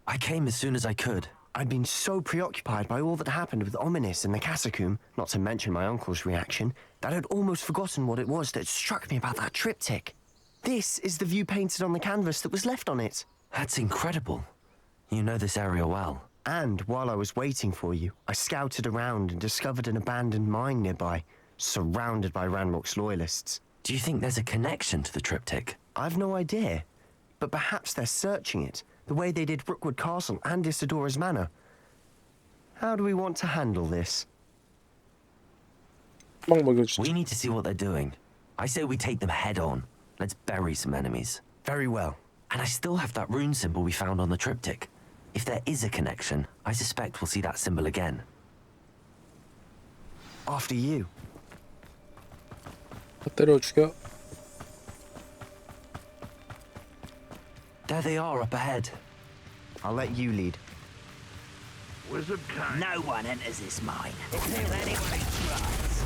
I came as soon as I could. I'd been so preoccupied by all that happened with Ominis and the catacomb, not to mention my uncle's reaction, that I'd almost forgotten what it was that struck me about that triptych. This is the view painted on the canvas that was left on it. That's incredible. You know this area well. And while I was waiting for you, I scouted around and discovered an abandoned mine nearby, surrounded by Ranrock's loyalists. Do you think there's a connection to the triptych? I've no idea, but perhaps they're searching it, the way they did Brookwood Castle and Isidora's Manor. How do we want to handle this? We need to see what they're doing. I say we take them head on. Let's bury some enemies. Very well. And I still have that rune symbol we found on the triptych. If there is a connection, I suspect we'll see that symbol again. After you. 때려 죽여. There they are up ahead. I'll let you lead. Wizard kind. No one enters this mine until anyone tries.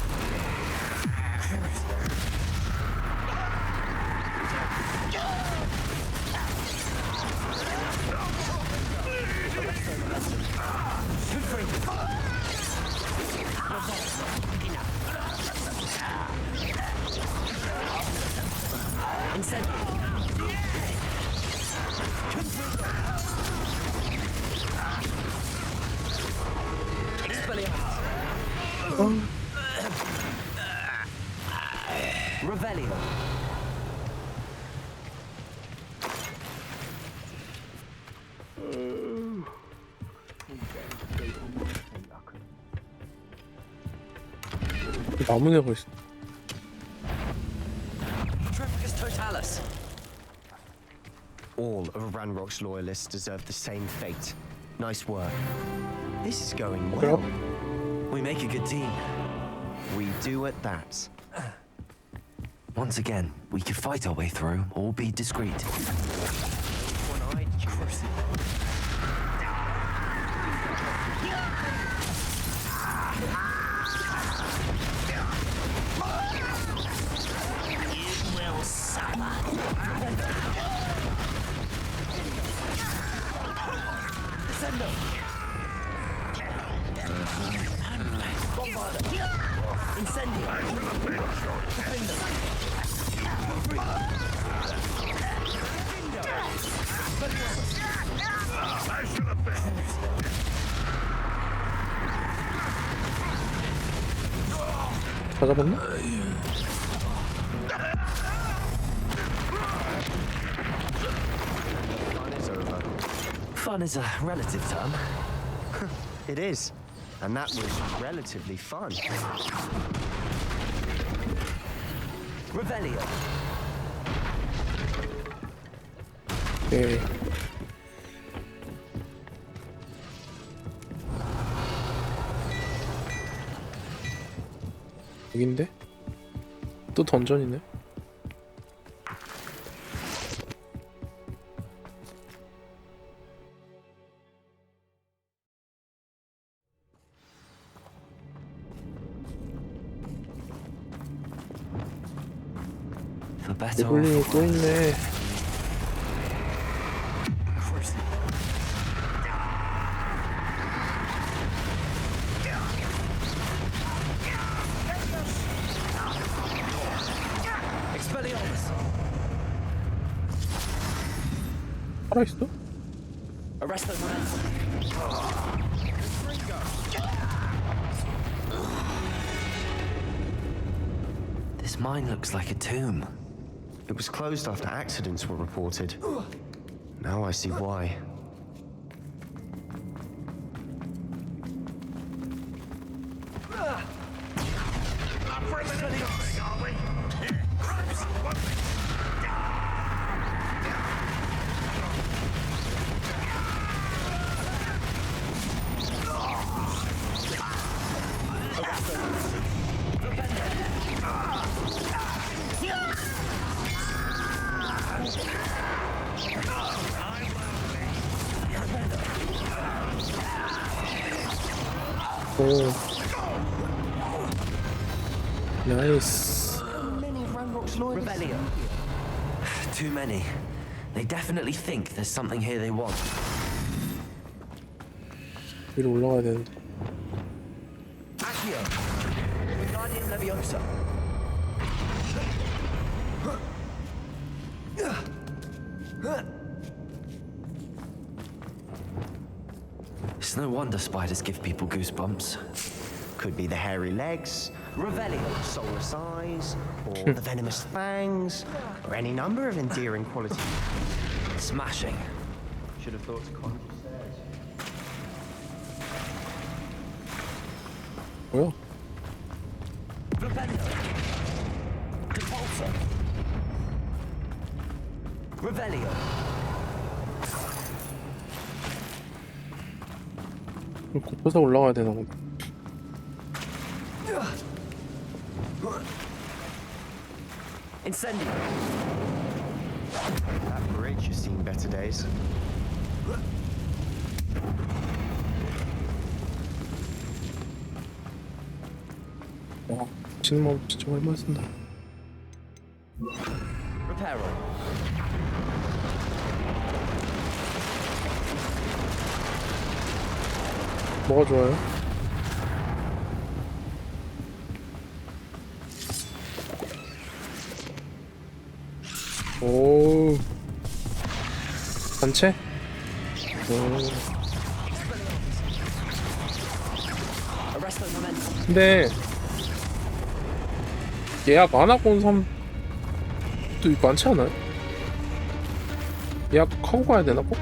Revelio. 나무네가 있어. Triptych Totalis. All of Ranrock's loyalists deserve the same fate. Nice work. This is going well. We make a good team. We do at that. Once again, we could fight our way through or be discreet. One-eyed crucible. You will suffer. 다 잡았나? Fun is a relative term. It is. And that was relatively fun. Revelio. 네. 여긴데? 또 던전이네. For better or 고블린이 for 또 worse. 있네. 살아있어? Arrest them. This mine looks like a tomb. It was closed after accidents were reported. Now I see why. 오. 나이스. Too many. They definitely think there's something here they want. 위로 올라가야 되는데. It's no wonder spiders give people goosebumps. Could be the hairy legs, Revelio. soulless eyes, or the venomous fangs, or any number of endearing qualities. Smashing. Should have thought to conjure 뭐야? Revelio. Repulsor. Revelio. 곱해서 올라가야 되나 보다. Incendio. That bridge has seen better days. 와, 진마법 진짜 얼마 쓴다. Reparo. 뭐가 좋아요? 오, 단체? 오. 근데 예약 안 하고 온 사람도 많지 않아요? 예약하고 가야 되나 꼭?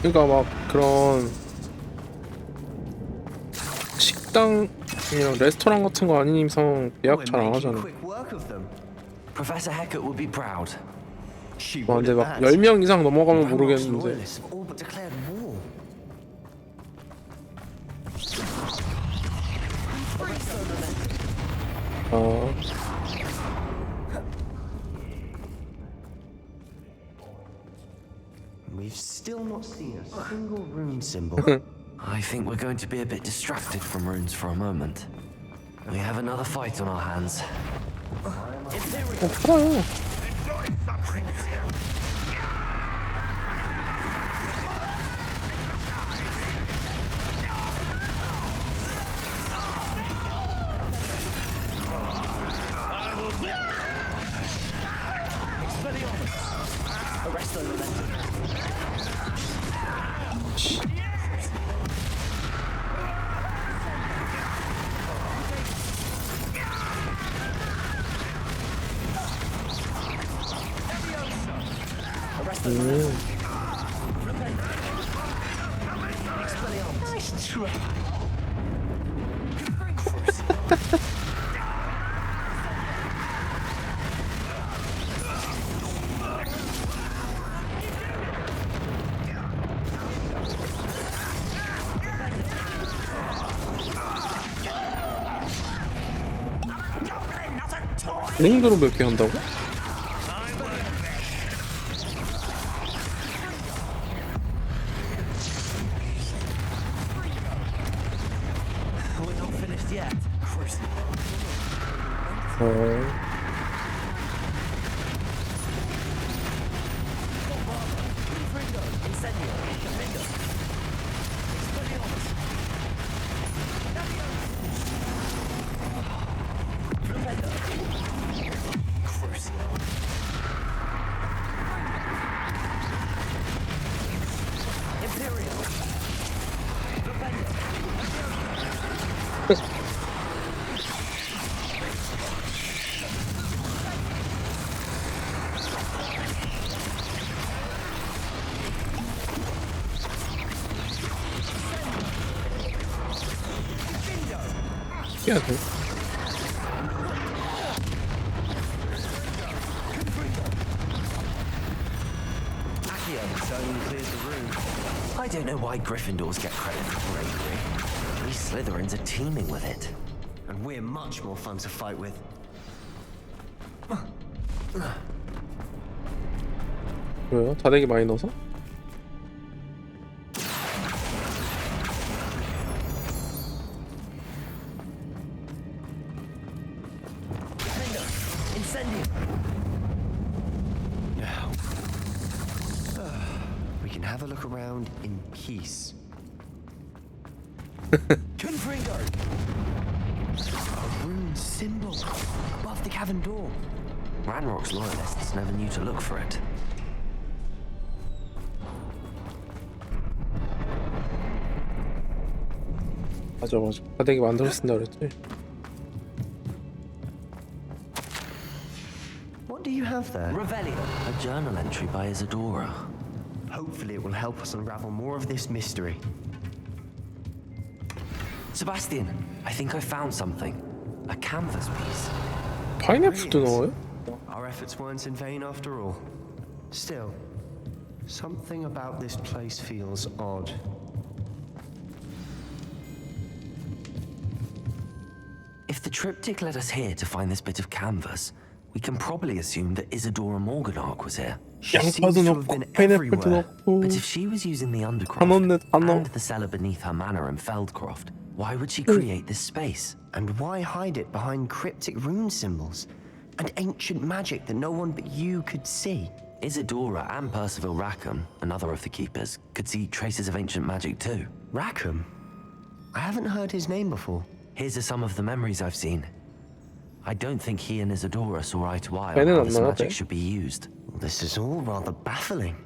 그러니까 막 그런 식당이랑 레스토랑 같은 거 아닌 이상 예약 잘 안 하잖아. Professor Hecat would be proud. 와, 근데 막 10명 이상 넘어가면 모르겠는데. We've still not seen a single rune symbol. I think we're going to be a bit distracted from runes for a moment. We have another fight on our hands. 팔아요. 이 정도로 몇 개 한다고? We're not finished yet. 해야 돼. I don't know why Gryffindors get credit for bravery. We Slytherins are teeming with it. And we're much more fun to fight with. 왜요? 자대기 많이 넣어서? Now, we can have a look around in peace. Confringo! A rune symbol above the cavern door. Ranrock's loyalists never knew to look for it. 맞아. 자대기 만들어 쓴다 그랬지. What do you have there? Revelio, a journal entry by Isadora. Hopefully it will help us unravel more of this mystery. Sebastian, I think I found something. A canvas piece. 파인애플도 넣어요? Our efforts weren't in vain after all. Still, something about this place feels odd. If the triptych led us here to find this bit of canvas, we can probably assume that Isadora Morganach was here. She seems to have been everywhere. But if she was using the undercroft and the cellar beneath her manor in Feldcroft, why would she create this space? And why hide it behind cryptic rune symbols and ancient magic that no one but you could see? Isadora and Percival Rackham, another of the keepers, could see traces of ancient magic too. Rackham? I haven't heard his name before. Here's some of the memories I've seen. I don't think he and Isadora saw eye to eye on how this magic should be used. This is all rather baffling.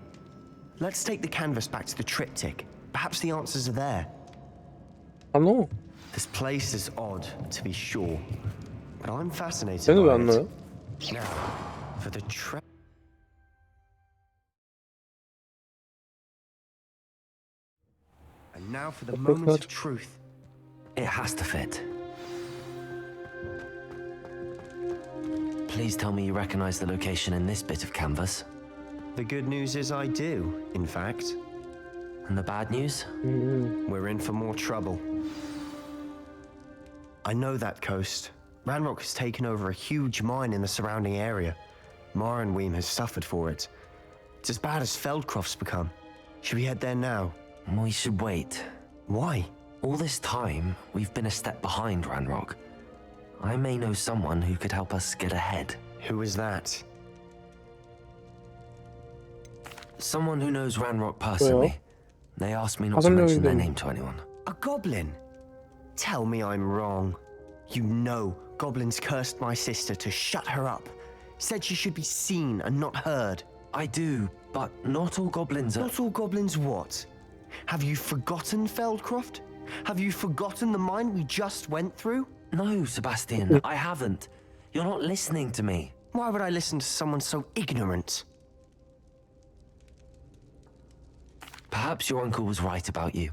Let's take the canvas back to the triptych. Perhaps the answers are there. I know. This place is odd, to be sure, but I'm fascinated 쟤는 왜 by 안 it. 넣어요? Now, for the And now for the moment of truth. It has to fit. Please tell me you recognize the location in this bit of canvas. The good news is I do, in fact. And the bad news? We're in for more trouble. I know that coast. Ranrock has taken over a huge mine in the surrounding area. Morinweem has suffered for it. It's as bad as Feldcroft's become. Should we head there now? We should wait. Why? All this time, we've been a step behind Ranrock. I may know someone who could help us get ahead. Who is that? Someone who knows Ranrock personally. They asked me not to mention their name to anyone. A goblin? Tell me I'm wrong. You know goblins cursed my sister to shut her up. Said she should be seen and not heard. I do, but not all goblins are... Not all goblins what? Have you forgotten Feldcroft? Have you forgotten the mine we just went through? No, Sebastian, I haven't. You're not listening to me. Why would I listen to someone so ignorant? Perhaps your uncle was right about you.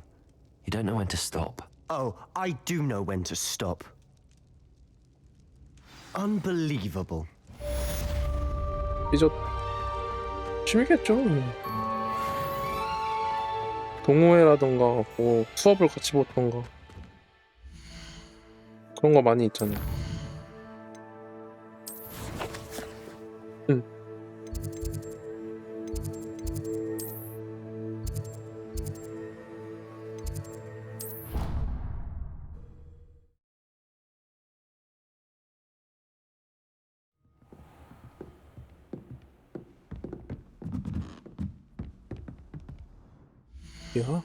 You don't know when to stop. Oh, I do know when to stop. unbelievable. 삐졌 취미겠죠. 동호회라던가 뭐 수업을 같이 보던가 그런 거 많이 있잖아요. 야.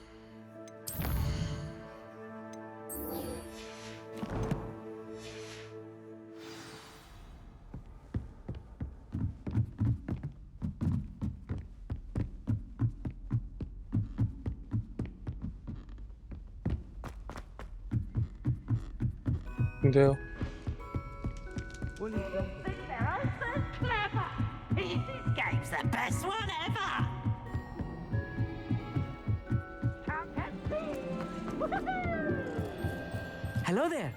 근데요. This game's the best one ever! Hello there.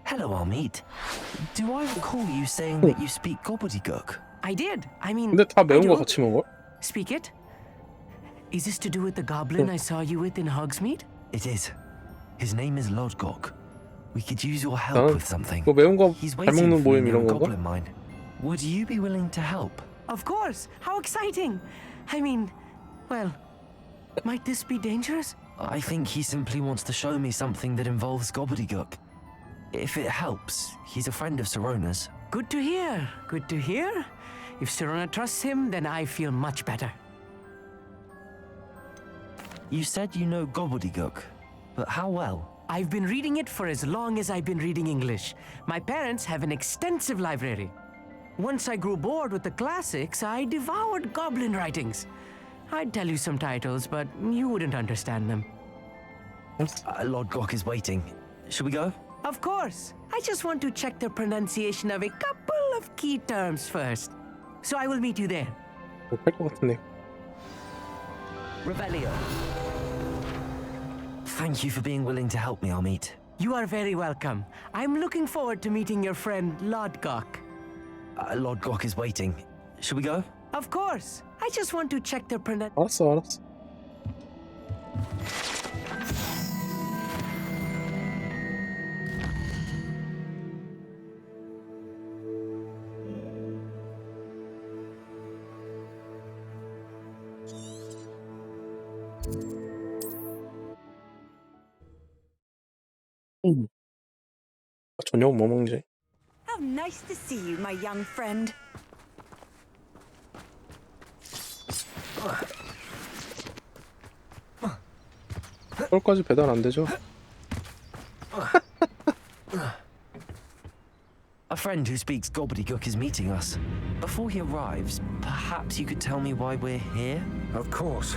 Hello, Amit. Do I recall you saying that you speak gobbledygook? I did. I mean, 근데 다 I 매운 거 do. 같이 먹어? Speak it. Is this to do with the goblin I saw you with in Hogsmeade? It is. His name is Lodgok. We could use your help 나는 with something. 그 매운 거 He's 잘 waiting 먹는 for you 모임 near a 이런 건가? goblin mine. Would you be willing to help? Of course. How exciting. I mean, well, might this be dangerous? I think he simply wants to show me something that involves gobbledygook. If it helps, he's a friend of Sirona's. Good to hear. Good to hear. If Sirona trusts him, then I feel much better. You said you know gobbledygook, but how well? I've been reading it for as long as I've been reading English. My parents have an extensive library. Once I grew bored with the classics, I devoured goblin writings. I'd tell you some titles, but you wouldn't understand them. Lodgok is waiting. Should we go? Of course. I just want to check the pronunciation of a couple of key terms first. So I will meet you there. 못할 것 같은데. Revelio. Thank you for being willing to help me, Amit. You are very welcome. I'm looking forward to meeting your friend Lodgok. Lodgok is waiting. Should we go? Of course. I just want to check the pronunciation. 알았어. 저녁 뭐 먹지? How nice to see you, my young friend. 서울까지 배달 안 되죠? A friend who speaks gobbledygook is meeting us. Before he arrives, perhaps you could tell me why we're here? Of course.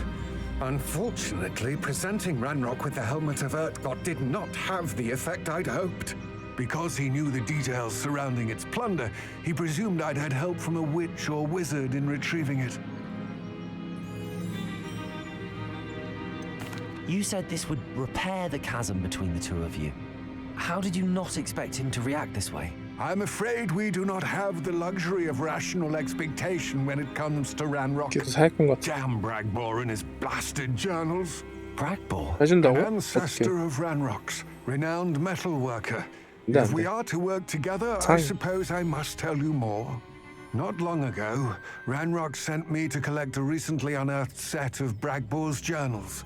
Unfortunately, presenting Ranrock with the Helmet of Urtkot did not have the effect I'd hoped. Because he knew the details surrounding its plunder, he presumed I'd had help from a witch or wizard in retrieving it. You said this would repair the chasm between the two of you. How did you not expect him to react this way? I'm afraid we do not have the luxury of rational expectation when it comes to Ranrock. Damn Bragbor and his blasted journals. Bragbor? An ancestor of Ranrock's, renowned metal worker. If we are to work together, I suppose I must tell you more. Not long ago, Ranrock sent me to collect a recently unearthed set of Bragbor's journals.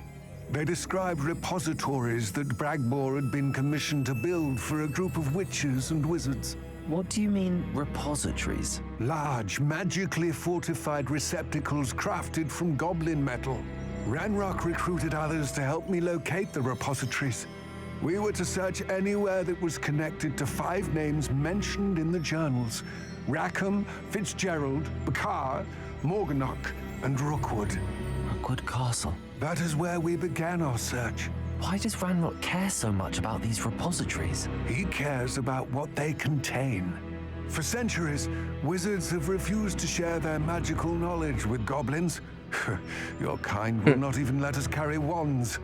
They described repositories that Bragbor had been commissioned to build for a group of witches and wizards. What do you mean, repositories? Large, magically fortified receptacles crafted from goblin metal. Ranrock recruited others to help me locate the repositories. We were to search anywhere that was connected to 5 names mentioned in the journals: Rackham, Fitzgerald, Bakar, Morganach, and Rookwood. Rookwood Castle. That is where we began our search. Why does Ranrock care so much about these repositories? He cares about what they contain. For centuries, wizards have refused to share their magical knowledge with goblins. Your kind will not even let us carry wands.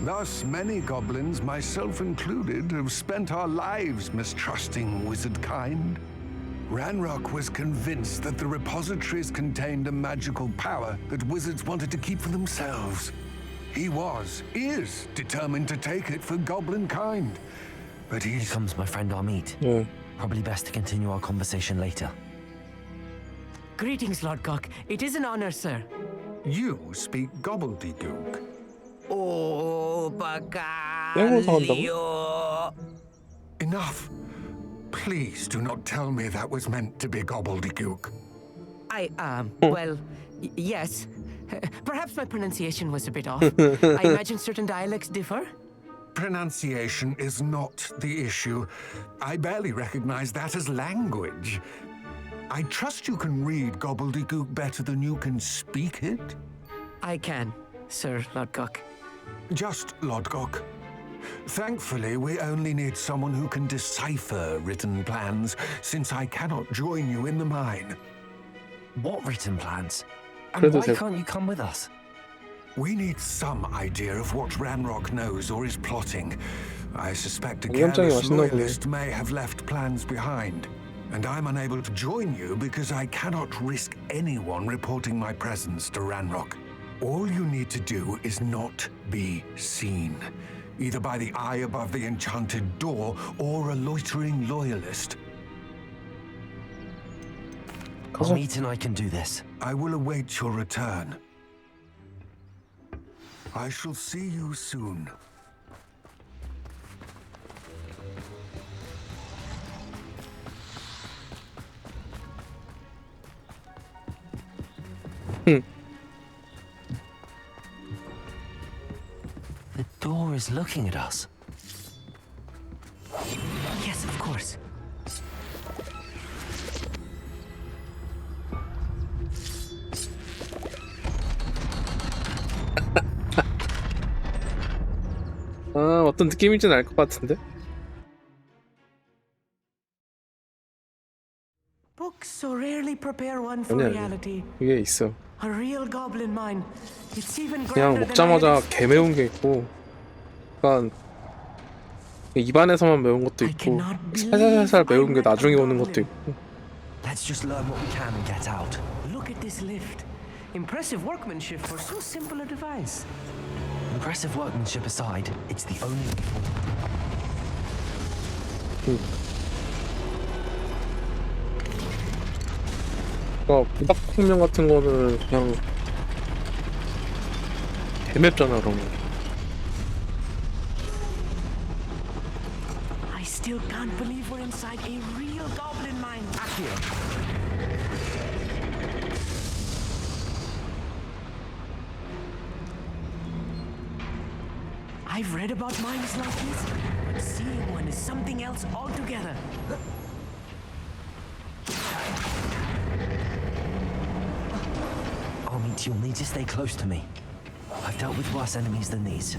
Thus, many goblins, myself included, have spent our lives mistrusting wizard kind. Ranrock was convinced that the repositories contained a magical power that wizards wanted to keep for themselves. He is determined to take it for goblin kind. But Here comes my friend Amit. Yeah. Probably best to continue our conversation later. Greetings, Lord Cock. It is an honor, sir. You speak gobbledygook. Oh, Enough. Please do not tell me that was meant to be gobbledygook. Well, yes. Perhaps my pronunciation was a bit off. I imagine certain dialects differ. Pronunciation is not the issue. I barely recognize that as language. I trust you can read gobbledygook better than you can speak it? I can, Sir Lodgok. Just Lodgok. Thankfully, we only need someone who can decipher written plans, since I cannot join you in the mine. What written plans? And why can't you come with us? We need some idea of what Ranrock knows or is plotting. I suspect a careless loyalist may have left plans behind. And I'm unable to join you because I cannot risk anyone reporting my presence to Ranrock. All you need to do is not be seen, either by the eye above the enchanted door or a loitering loyalist. Amit and I can do this. I will await your return. I shall see you soon. The door is looking at us. Yes, of course. 아, 어떤 느낌인지는 알 것 같은데? Books so rarely prepare one for 아니, reality. 이게 있어. A real goblin mine. It's even 그냥 grander than I 먹자마자 had 개 매운 게 있고, 약간 입안에서만 매운 것도 있고, 살살살살 매운 게 나중에 오는 것도 있고. Let's just learn what we can and get out. Look at this lift. Impressive workmanship for so simple a device. Impressive workmanship aside, it's the only. 그러니까 부닥통령 같은 거는 그냥 개맵잖아, 그런 거. I still can't believe we're inside a real goblin mine. Akio. I've read about mines like this, but seeing one is something else altogether. Amit, you'll need to stay close to me. I've dealt with worse enemies than these.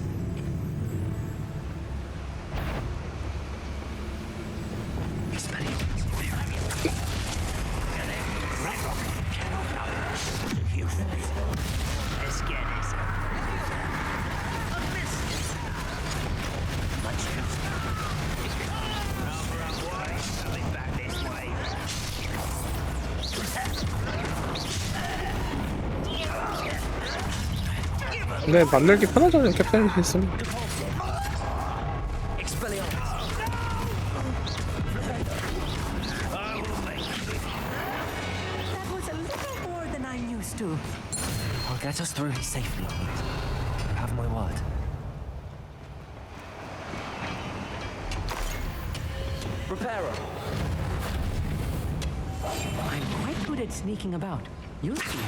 근데 만들기 편하잖아요, 캡슐이 있으면. That was a little more than I'm used to. I'll get us through safely, Amit. You have my word. Repairer. I'm quite good at sneaking about. You'll see.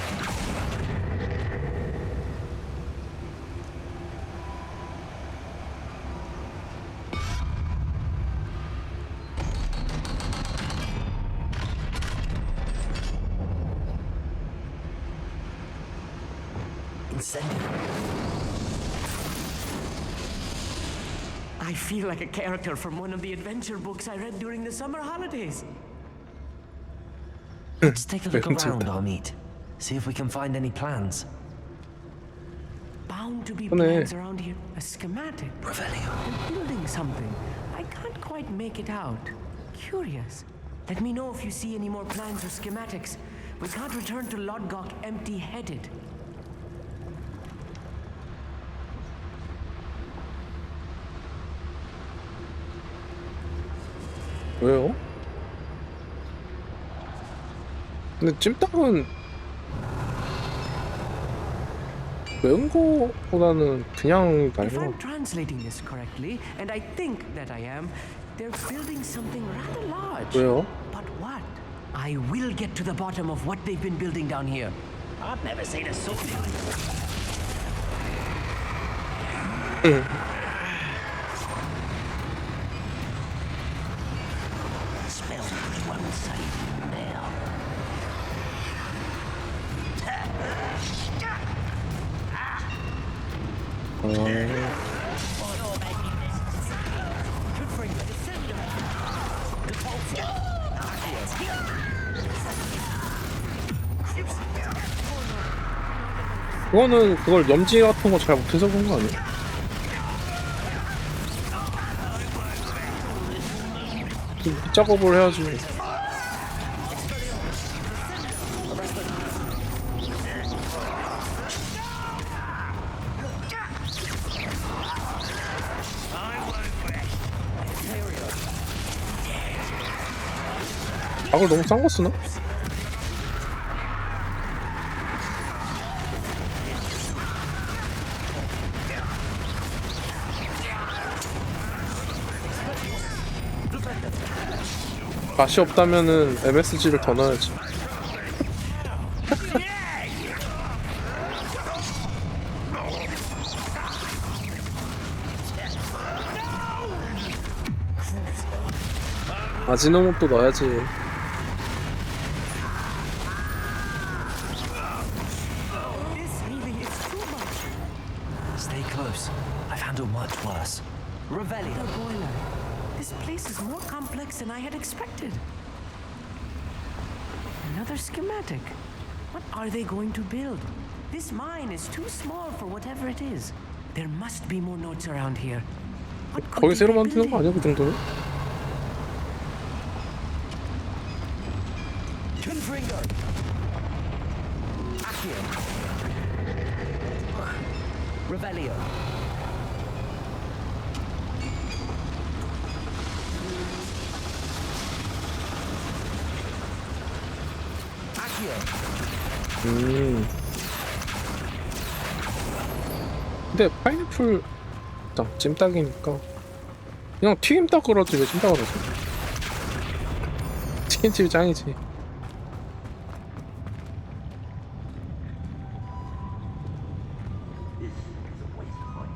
I feel like a character from one of the adventure books I read during the summer holidays. Let's take a look around, Amit. See if we can find any plans. Bound to be plans around here. A schematic. Revelio. They're building something. I can't quite make it out. Curious. Let me know if you see any more plans or schematics. We can't return to Lodgok empty-headed. 왜요? 근데 찜닭은 매운 거보다는 그냥 If 달고. I'm translating this correctly, and I think that I am, they're building something rather large. 왜요? But what? I will get to the bottom of what they've been building down here. I've never seen a something. Smell won't save you now. 그거는 그걸 염지 같은 거 잘 못해서 그런 거 아니야? 밑작업을 해야지. 박을 너무 싼 거 쓰나? 맛이 없다면은 MSG를 더 넣어야지. 아지노모토 넣어야지. Stay close. I've handled much worse. Revelio boiler. This place is more complex than I had expected. Another schematic. What are they going to build? This mine is too small for whatever it is. There must be more notes around here. What could 거기 they 새로 be 만드는 거 building? 아니야 그 정도면? Confringo. Accio. Revelio. 근데 파인애플 찜닭이니까 그냥 튀김닭을 하지 왜 찜닭을 하지? 치킨집이 짱이지.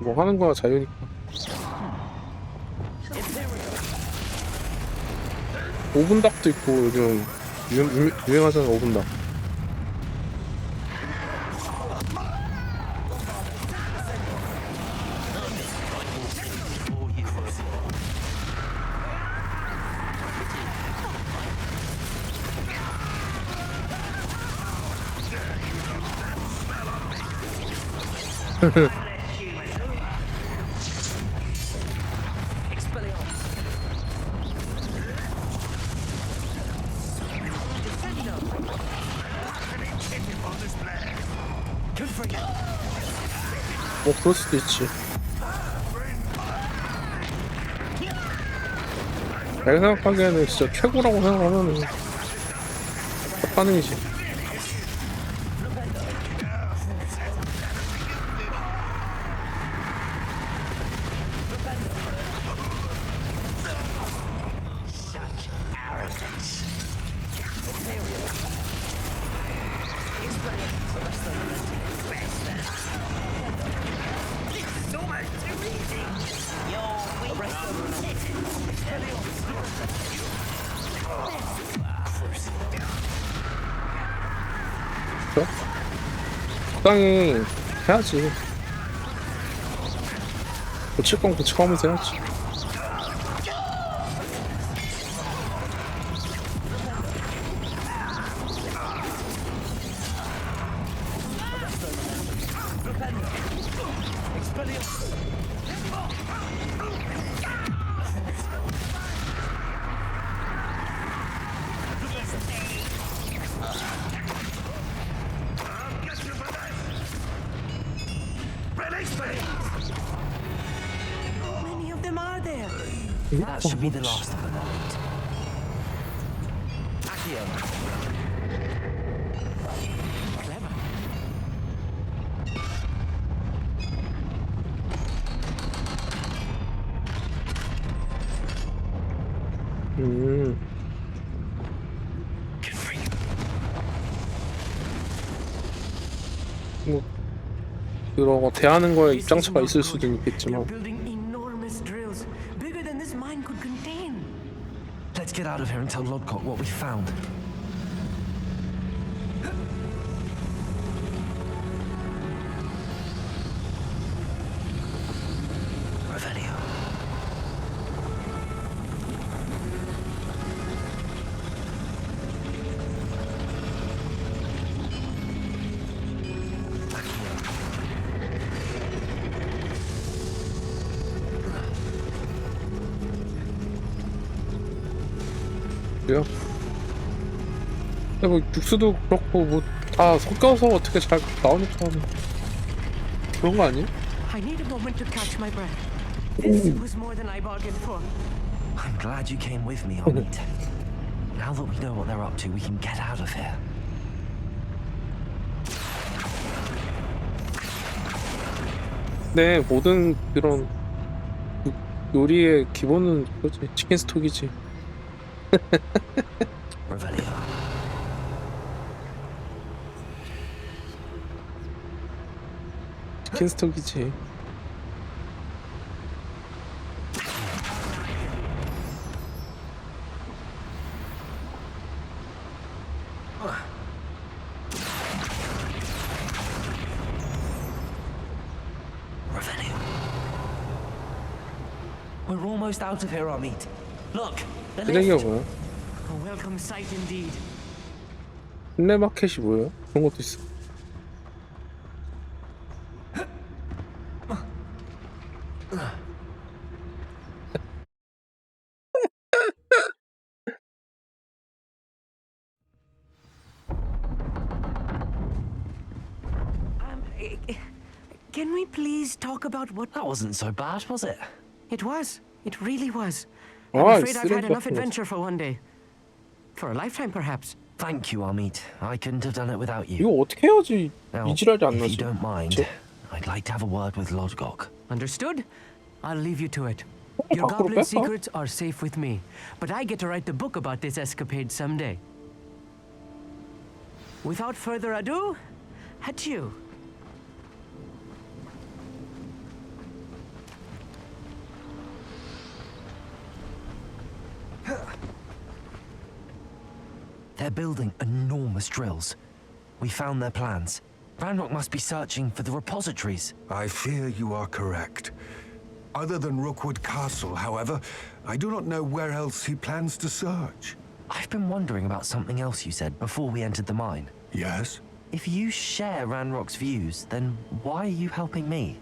뭐 하는 거야 자유니까. 오븐닭도 있고 요즘 유행하잖아 오븐닭. 뭐 그럴 수도 있지. 내가 생각하기에는 진짜 최고라고 생각하면은 반응이지. 적당히 해야지. 고칠 건 고쳐가면서 해야지. That should be the last of them, Almit. Accio. Clever. 뭐 그러고 대하는 거에 입장차가 있을 수도 있겠지만. Building enormous drills, bigger than this mine could contain. Let's get out of here and tell Lodcock what we found. Revelio. 그래요? 근데 뭐 육수도 그렇고 뭐 다 섞여서 어떻게 잘 나오니까 그런 거 아니에요? I need a moment to catch my breath. This was more than I bargained for. I'm glad you came with me, Almit. Now that we know what they're up to, we can get out of here. 네, 모든 그런 요리의 기본은 그렇지. 치킨 스톡이지. Revelio. 치킨 스톡이지. We're almost out of here, Almit. Look, the 쓰레기가 lift. 뭐야? A welcome sight indeed. 플레마켓이 뭐예요? 그런 것도 있어. Can we please talk about what... That wasn't so bad, was it? It was. It really was. Oh, I'm afraid I've had 쓰레기 enough 같은 거지. adventure for one day. For a lifetime, perhaps. Thank you, Almit. I couldn't have done it without you. 이거 어떻게 해야지 Now, 이질하지 안 if you 나지? don't mind, I'd like to have a word with Lodcock. Understood? I'll leave you to it. Your 밖으로 goblin 뺐어? secrets are safe with me, but I get to write the book about this escapade someday. Without further ado, adieu. They're building enormous drills. We found their plans. Ranrock must be searching for the repositories. I fear you are correct. Other than Rookwood Castle, however, I do not know where else he plans to search. I've been wondering about something else you said before we entered the mine. Yes? If you share Ranrock's views, then why are you helping me?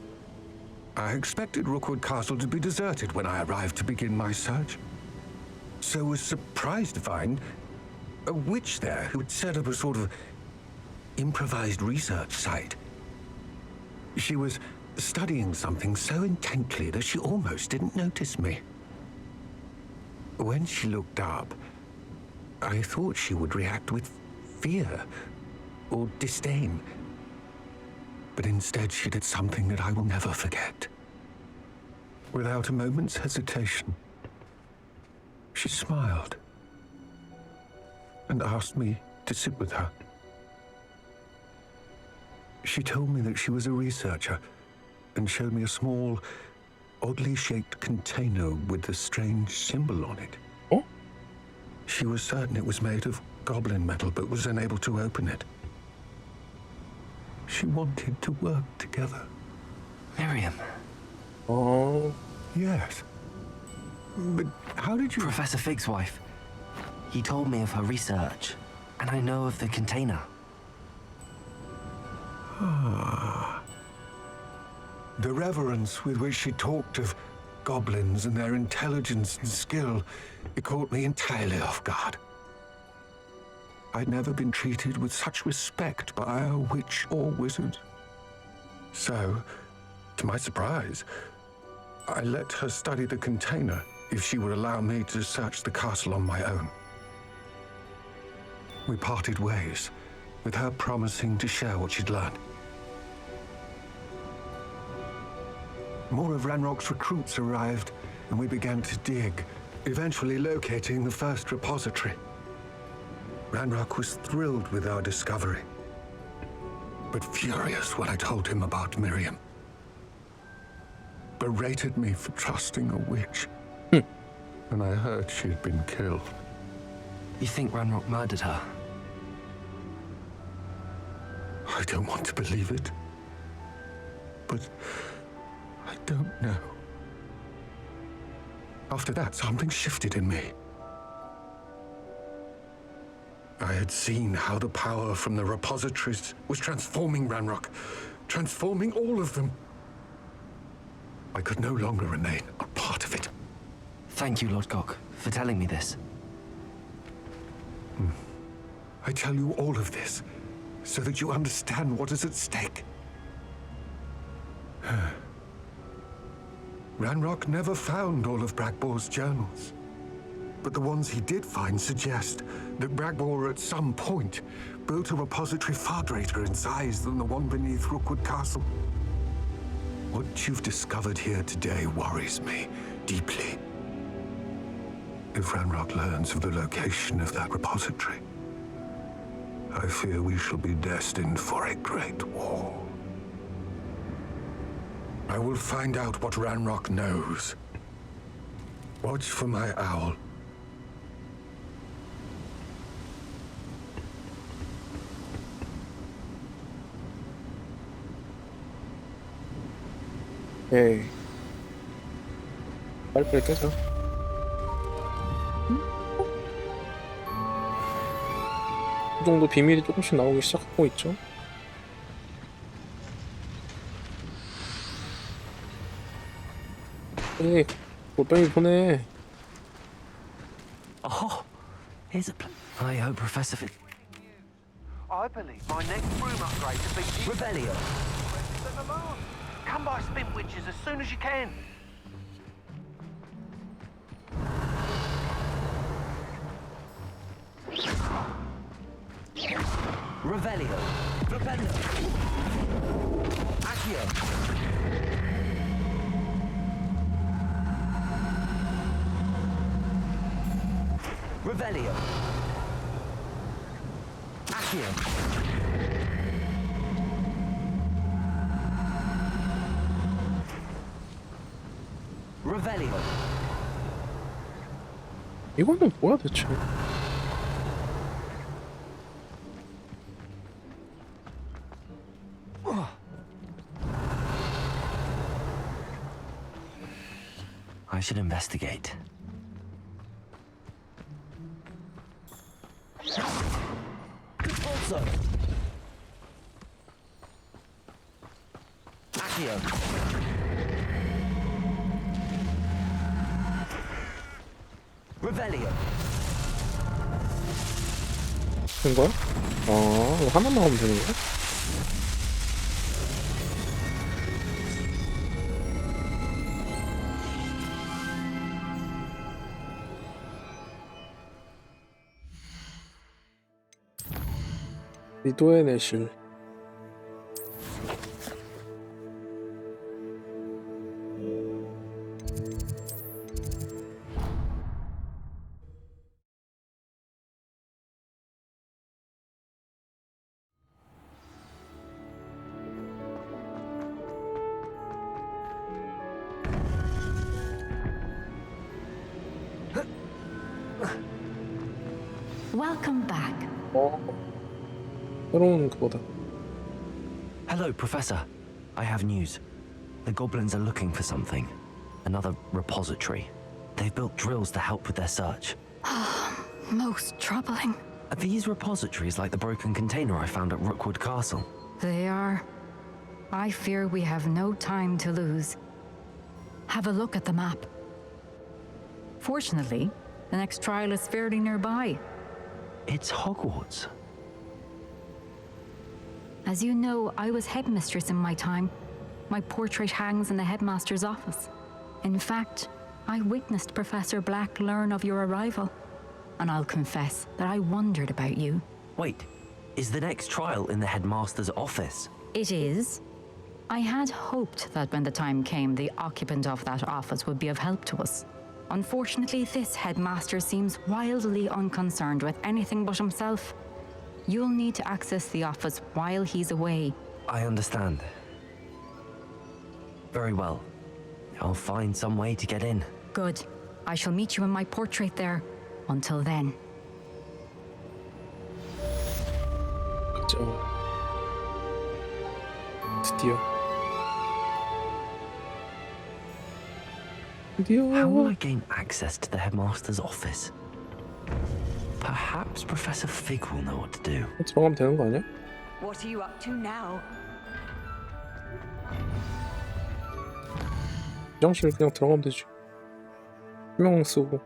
I expected Rookwood Castle to be deserted when I arrived to begin my search. So was surprised to find a witch there who had set up a sort of improvised research site. She was studying something so intently that she almost didn't notice me. When she looked up, I thought she would react with fear or disdain. But instead she did something that I will never forget. Without a moment's hesitation, she smiled and asked me to sit with her. She told me that she was a researcher and showed me a small, oddly shaped container with a strange symbol on it. Oh? She was certain it was made of goblin metal, but was unable to open it. She wanted to work together. Miriam. Oh. Yes. But how did you... Professor Fig's wife. He told me of her research, and I know of the container. Ah. The reverence with which she talked of goblins and their intelligence and skill, it caught me entirely off guard. I'd never been treated with such respect by a witch or wizard. So, to my surprise, I let her study the container if she would allow me to search the castle on my own. We parted ways, with her promising to share what she'd learned. More of Ranrock's recruits arrived, and we began to dig, eventually locating the first repository. Ranrock was thrilled with our discovery, but furious when I told him about Miriam. Berated me for trusting a witch, and I heard she'd been killed. You think Ranrock murdered her? I don't want to believe it, but I don't know. After that, something shifted in me. I had seen how the power from the repositories was transforming Ranrock, transforming all of them. I could no longer remain a part of it. Thank you, Lord Gok, for telling me this. I tell you all of this so that you understand what is at stake. Ranrock never found all of Bragbor's journals, but the ones he did find suggest that Bragbor at some point built a repository far greater in size than the one beneath Rookwood Castle. What you've discovered here today worries me deeply. If Ranrock learns of the location of that repository, I fear we shall be destined for a great war. I will find out what Ranrock knows. Watch for my owl. 에이. 빨리빨리 깨자. 이 정도 비밀이 조금씩 나오기 시작하고 있죠. 에이, 골뱅이 보내. Oh, here's a I hope Professor I believe my next room upgrade to be Rebellion. Come by Spin Witches as soon as you can. Revelio. Rebellion. Accio. Revelio. Accio. Revelio. 이거는 뭐야 대체? I should investigate. Also. Accio. Revelio. 된 거야? 아, 이거 하나만 하면 되는 거야? 리도의 내실. Welcome back. 새로운 그거다. Hello, Professor. I have news. The goblins are looking for something. Another repository. They've built drills to help with their search. Most troubling. Are these repositories like the broken container I found at Rookwood Castle? They are. I fear we have no time to lose. Have a look at the map. Fortunately, the next trial is fairly nearby. It's Hogwarts. As you know, I was headmistress in my time. My portrait hangs in the headmaster's office. In fact, I witnessed Professor Black learn of your arrival, and I'll confess that I wondered about you. Wait, is the next trial in the headmaster's office? It is. I had hoped that when the time came, the occupant of that office would be of help to us. Unfortunately, this headmaster seems wildly unconcerned with anything but himself. You'll need to access the office while he's away. I understand. Very well. I'll find some way to get in. Good. I shall meet you in my portrait there. Until then. How will I gain access to the headmaster's office? Perhaps Professor Fig will know what to do. 들어가면 되는 거 아니야? What are you up to now? 화장실 그냥 들어가면 되지. 명 쓰고.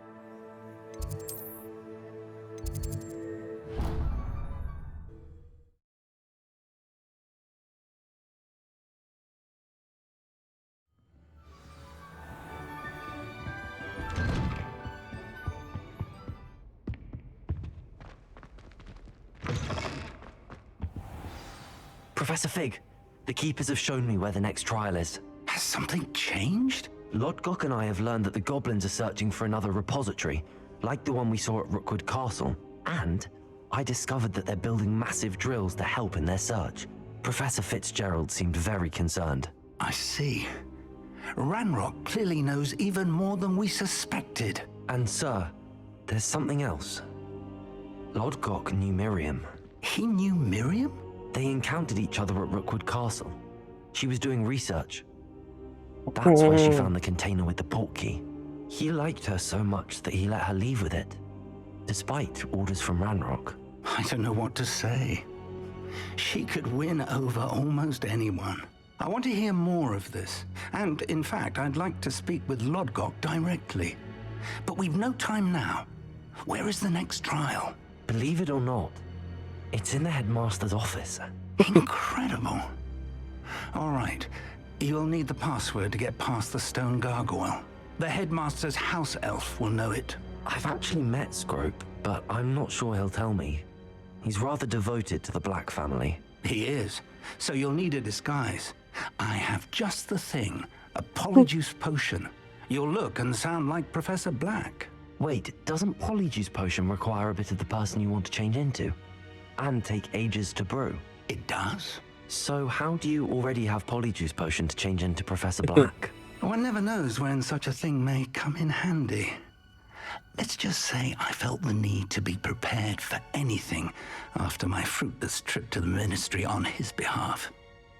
Professor Fig, the keepers have shown me where the next trial is. Has something changed? Lodgok and I have learned that the goblins are searching for another repository, like the one we saw at Rookwood Castle. And I discovered that they're building massive drills to help in their search. Professor Fitzgerald seemed very concerned. I see. Ranrock clearly knows even more than we suspected. And sir, there's something else. Lodgok knew Miriam. He knew Miriam? They encountered each other at Rookwood Castle. She was doing research. That's where she found the container with the port key. He liked her so much that he let her leave with it, despite orders from Ranrock. I don't know what to say. She could win over almost anyone. I want to hear more of this. And, in fact, I'd like to speak with Lodgok directly. But we've no time now. Where is the next trial? Believe it or not, it's in the headmaster's office. Incredible. All right. You'll need the password to get past the stone gargoyle. The headmaster's house elf will know it. I've actually met Scrope, but I'm not sure he'll tell me. He's rather devoted to the Black family. He is. So you'll need a disguise. I have just the thing. A Polyjuice potion. You'll look and sound like Professor Black. Wait, doesn't Polyjuice potion require a bit of the person you want to change into? And take ages to brew? It does. So how do you already have Polyjuice potion to change into Professor Black? One never knows when such a thing may come in handy. Let's just say I felt the need to be prepared for anything after my fruitless trip to the ministry on his behalf.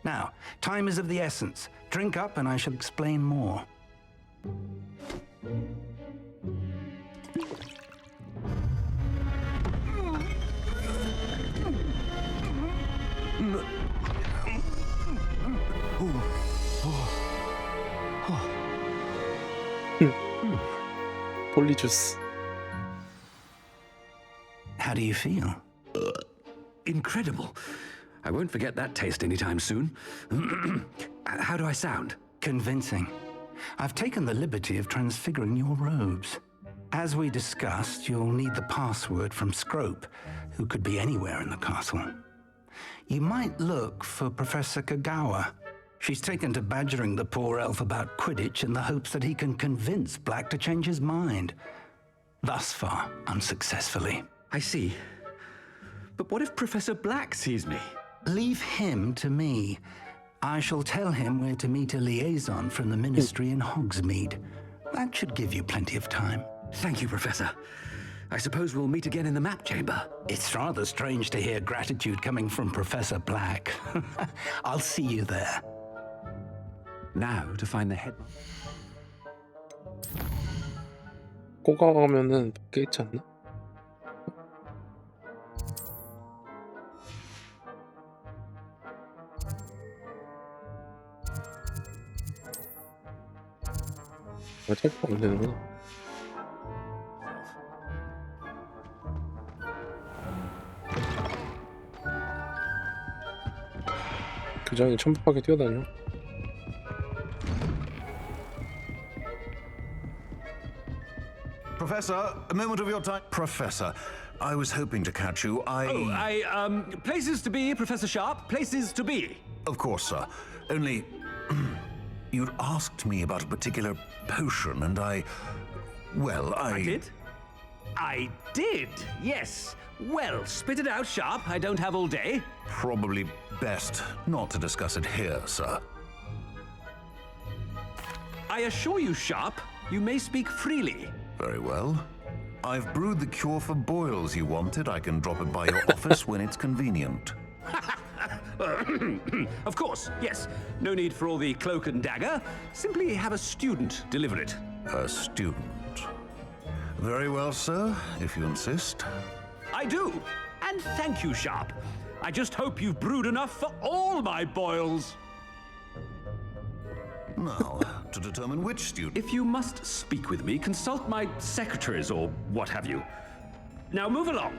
Now, time is of the essence. Drink up and I shall explain more. 폴리주스. How do you feel? Incredible. I won't forget that taste anytime soon. How do I sound? Convincing. I've taken the liberty of transfiguring your robes. As we discussed, you'll need the password from Scrope, who could be anywhere in the castle. You might look for Professor Kagawa. She's taken to badgering the poor elf about Quidditch in the hopes that he can convince Black to change his mind. Thus far, unsuccessfully. I see. But what if Professor Black sees me? Leave him to me. I shall tell him where to meet a liaison from the ministry in Hogsmeade. That should give you plenty of time. Thank you, Professor. I suppose we'll meet again in the map chamber. It's rather strange to hear gratitude coming from Professor Black. I'll see you there. Now to find the head. 꼬가 가면은 밖에 있지 않나? 탈퇴가 안 되는구나. 교장이 천박하게 뛰어다녀. Professor, a moment of your time. Professor, I was hoping to catch you. Places to be, Professor Sharp. Places to be. Of course, sir. Only, you'd asked me about a particular potion, and I did? I did, yes. Well, spit it out, Sharp. I don't have all day. Probably best not to discuss it here, sir. I assure you, Sharp, you may speak freely. Very well. I've brewed the cure for boils you wanted. I can drop it by your office when it's convenient. Of course, yes. No need for all the cloak and dagger. Simply have a student deliver it. A student? Very well, sir, if you insist. I do. And thank you, Sharp. I just hope you've brewed enough for all my boils. Now, to determine which student... If you must speak with me, consult my secretaries or what have you. Now move along.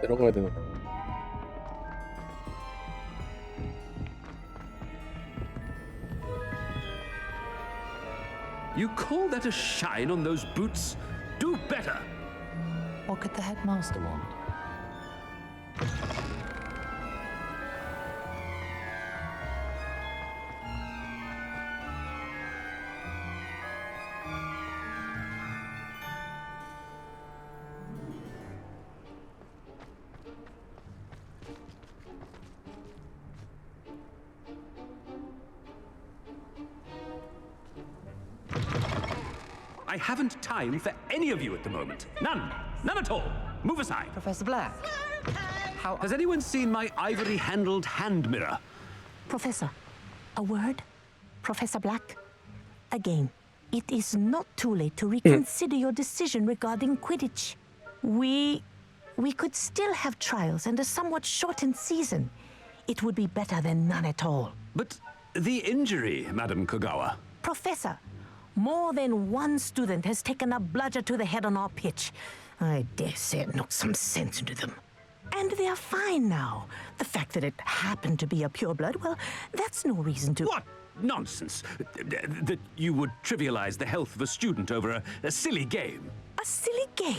내려가야 되나? You call that a shine on those boots? Do better. What could the headmaster want? I haven't time for any of you at the moment. None. None at all. Move aside. Professor Black. Has anyone seen my ivory-handled hand mirror? Professor, a word? Professor Black? Again, it is not too late to reconsider your decision regarding Quidditch. We could still have trials and a somewhat shortened season. It would be better than none at all. But the injury, Madam Kogawa. Professor, more than one student has taken a bludger to the head on our pitch. I dare say it knocked some sense into them. And they're fine now. The fact that it happened to be a pureblood, well, that's no reason to... What nonsense! That you would trivialize the health of a student over a silly game. A silly game?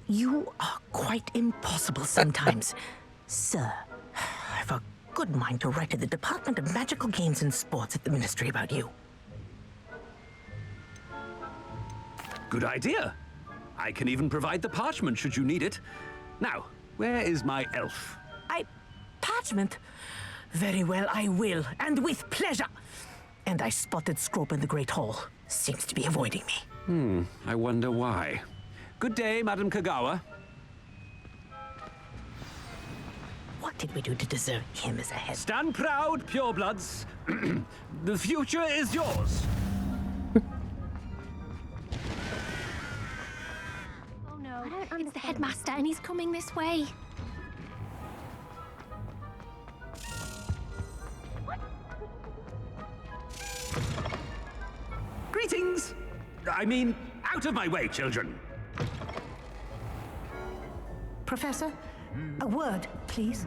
You are quite impossible sometimes. Sir, I've a good mind to write to the Department of Magical Games and Sports at the Ministry about you. Good idea. I can even provide the parchment should you need it. Now, where is my elf? Parchment? Very well, I will, and with pleasure. And I spotted Scrope in the Great Hall. Seems to be avoiding me. I wonder why. Good day, Madam Kogawa. What did we do to deserve him as a head? Stand proud, purebloods. The future is yours. Oh no, it's the headmaster and he's coming this way. Greetings! I mean, out of my way, children. Professor, a word, please.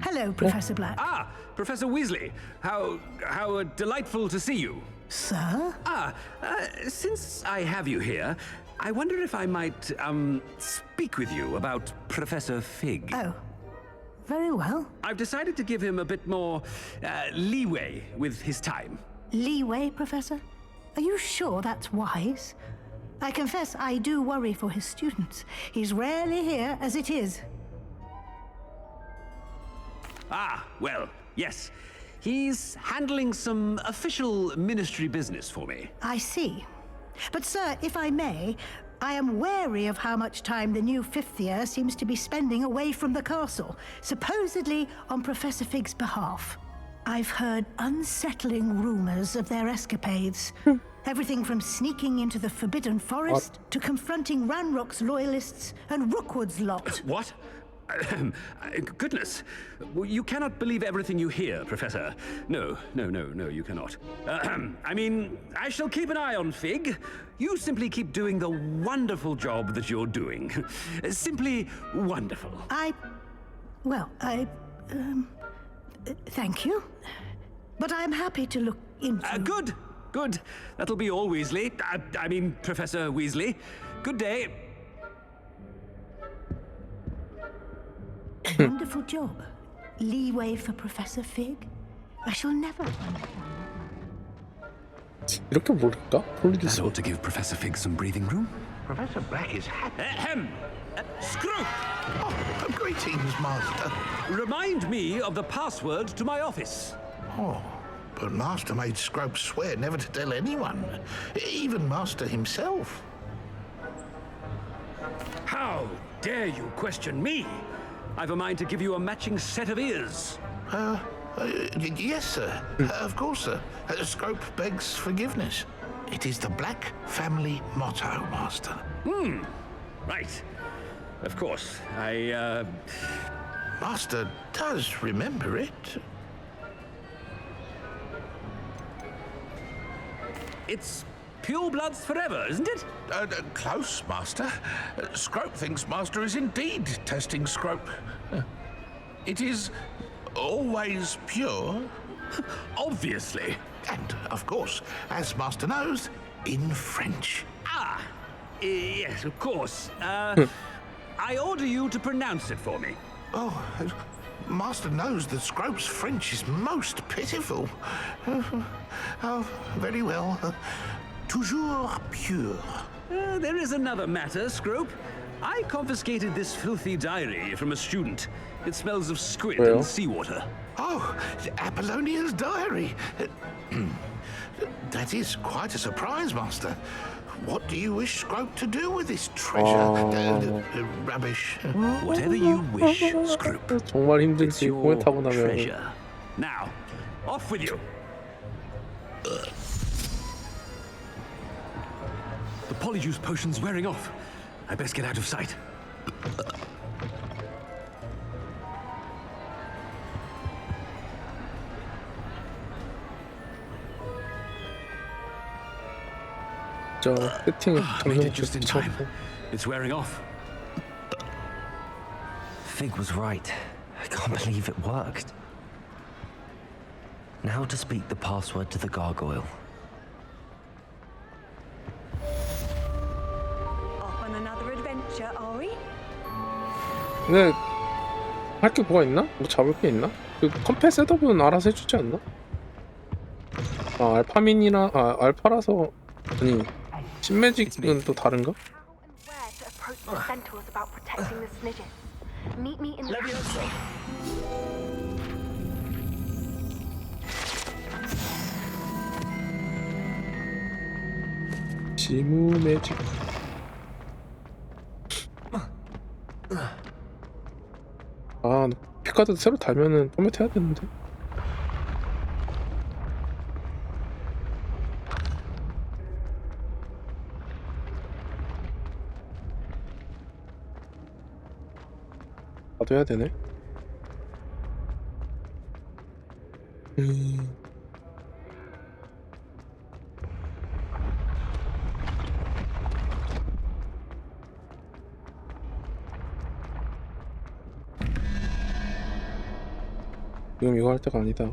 Hello, Professor Black. Ah, Professor Weasley. How delightful to see you. Sir? Since I have you here, I wonder if I might, speak with you about Professor Fig. Oh, very well. I've decided to give him a bit more, leeway with his time. Leeway, Professor? Are you sure that's wise? I confess I do worry for his students. He's rarely here as it is. Ah, well, yes. He's handling some official ministry business for me. I see. But sir, if I may, I am wary of how much time the new fifth year seems to be spending away from the castle, supposedly on Professor Fig's behalf. I've heard unsettling rumors of their escapades. Everything from sneaking into the Forbidden Forest to confronting Ranrock's loyalists and Rookwood's lot. What? Goodness. You cannot believe everything you hear, Professor. No, you cannot. I mean, I shall keep an eye on Fig. You simply keep doing the wonderful job that you're doing. Simply wonderful. Thank you. But I'm happy to look into... Good. Good. That'll be all, Weasley. I mean, Professor Weasley. Good day. Wonderful job. Leeway for Professor Fig? I shall never understand. 이렇게 모를까? That ought to give Professor Fig some breathing room. Professor Black is happy. Ahem! Scrope! Oh, greetings, Master. Remind me of the password to my office. Oh, but Master made Scrope swear never to tell anyone, even Master himself. How dare you question me? I've a mind to give you a matching set of ears. Yes, sir. Of course, sir. Scrope begs forgiveness. It is the Black family motto, Master. Right. Of course. Master does remember it. It's pure bloods forever, isn't it? Close, Master. Scrope thinks Master is indeed testing Scrope. It is always pure. Obviously. And, of course, as Master knows, in French. Yes, of course. I order you to pronounce it for me. Oh, Master knows that Scrope's French is most pitiful. Oh, very well. Toujours pure. There is another matter, Scrope. I confiscated this filthy diary from a student. It smells of squid and seawater. Oh, Apollonia's diary. That is quite a surprise, Master. What do you wish Scrope to do with this treasure? Rubbish. Whatever you wish, Scrope. 정말 힘들지. 공에 타고 나면. Treasure. Now, off with you. The polyjuice potion's wearing off. I best get out of sight. 저 세팅을 made it just in time. It's wearing off. Fig was right. I can't believe it worked. Now to speak the password to the gargoyle. Off on another adventure, are we? 근데 할 게 뭐가 있나? 뭐 잡을 게 있나? 그 컴패 셋업은 알아서 해주지 않나? 알파민이라 알파라서 아니 신매직은 또 다른가? Where to approach the centaurs about protecting the snidges. Meet me in the 지무 매직. 피카드 새로 달면은 포맷 해야 되는데. 나도 해야 되네. 지금 이거 할 때가 아니다.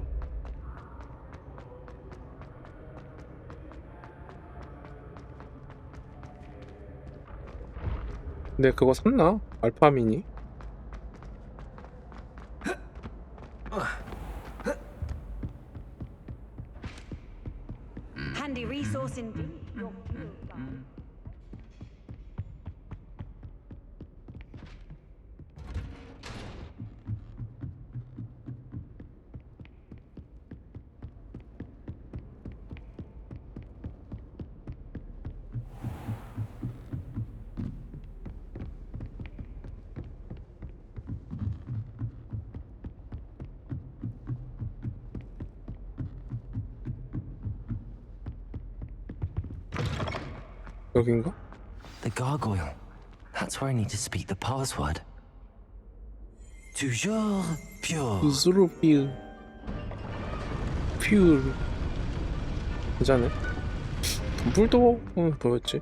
근데 그거 샀나? 알파 미니? Handy resource indeed. Your fuel guide. 여긴가? The gargoyle. That's where I need to speak the password. Toujours pure. Toujours pure. Pure. 괜찮네. 덤블도 뭐였지?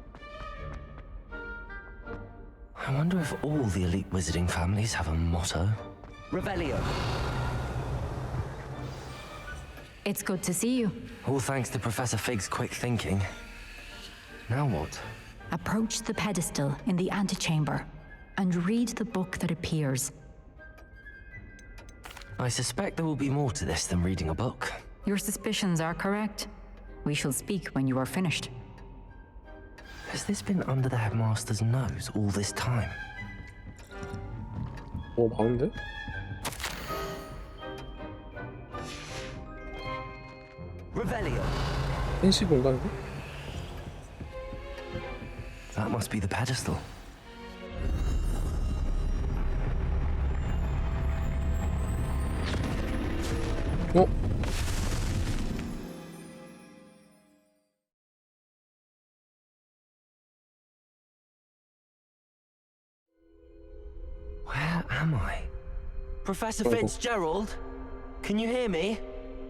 I wonder if all the elite wizarding families have a motto. Revelio. It's good to see you. All thanks to Professor Fig's quick thinking. Now what? Approach the pedestal in the antechamber and read the book that appears. I suspect there will be more to this than reading a book. Your suspicions are correct. We shall speak when you are finished. Has this been under the headmaster's nose all this time? 뭐 많은데? Revelio. 한시 공간인데? That must be the pedestal. 어? Where am I? Professor Fitzgerald? Can you hear me?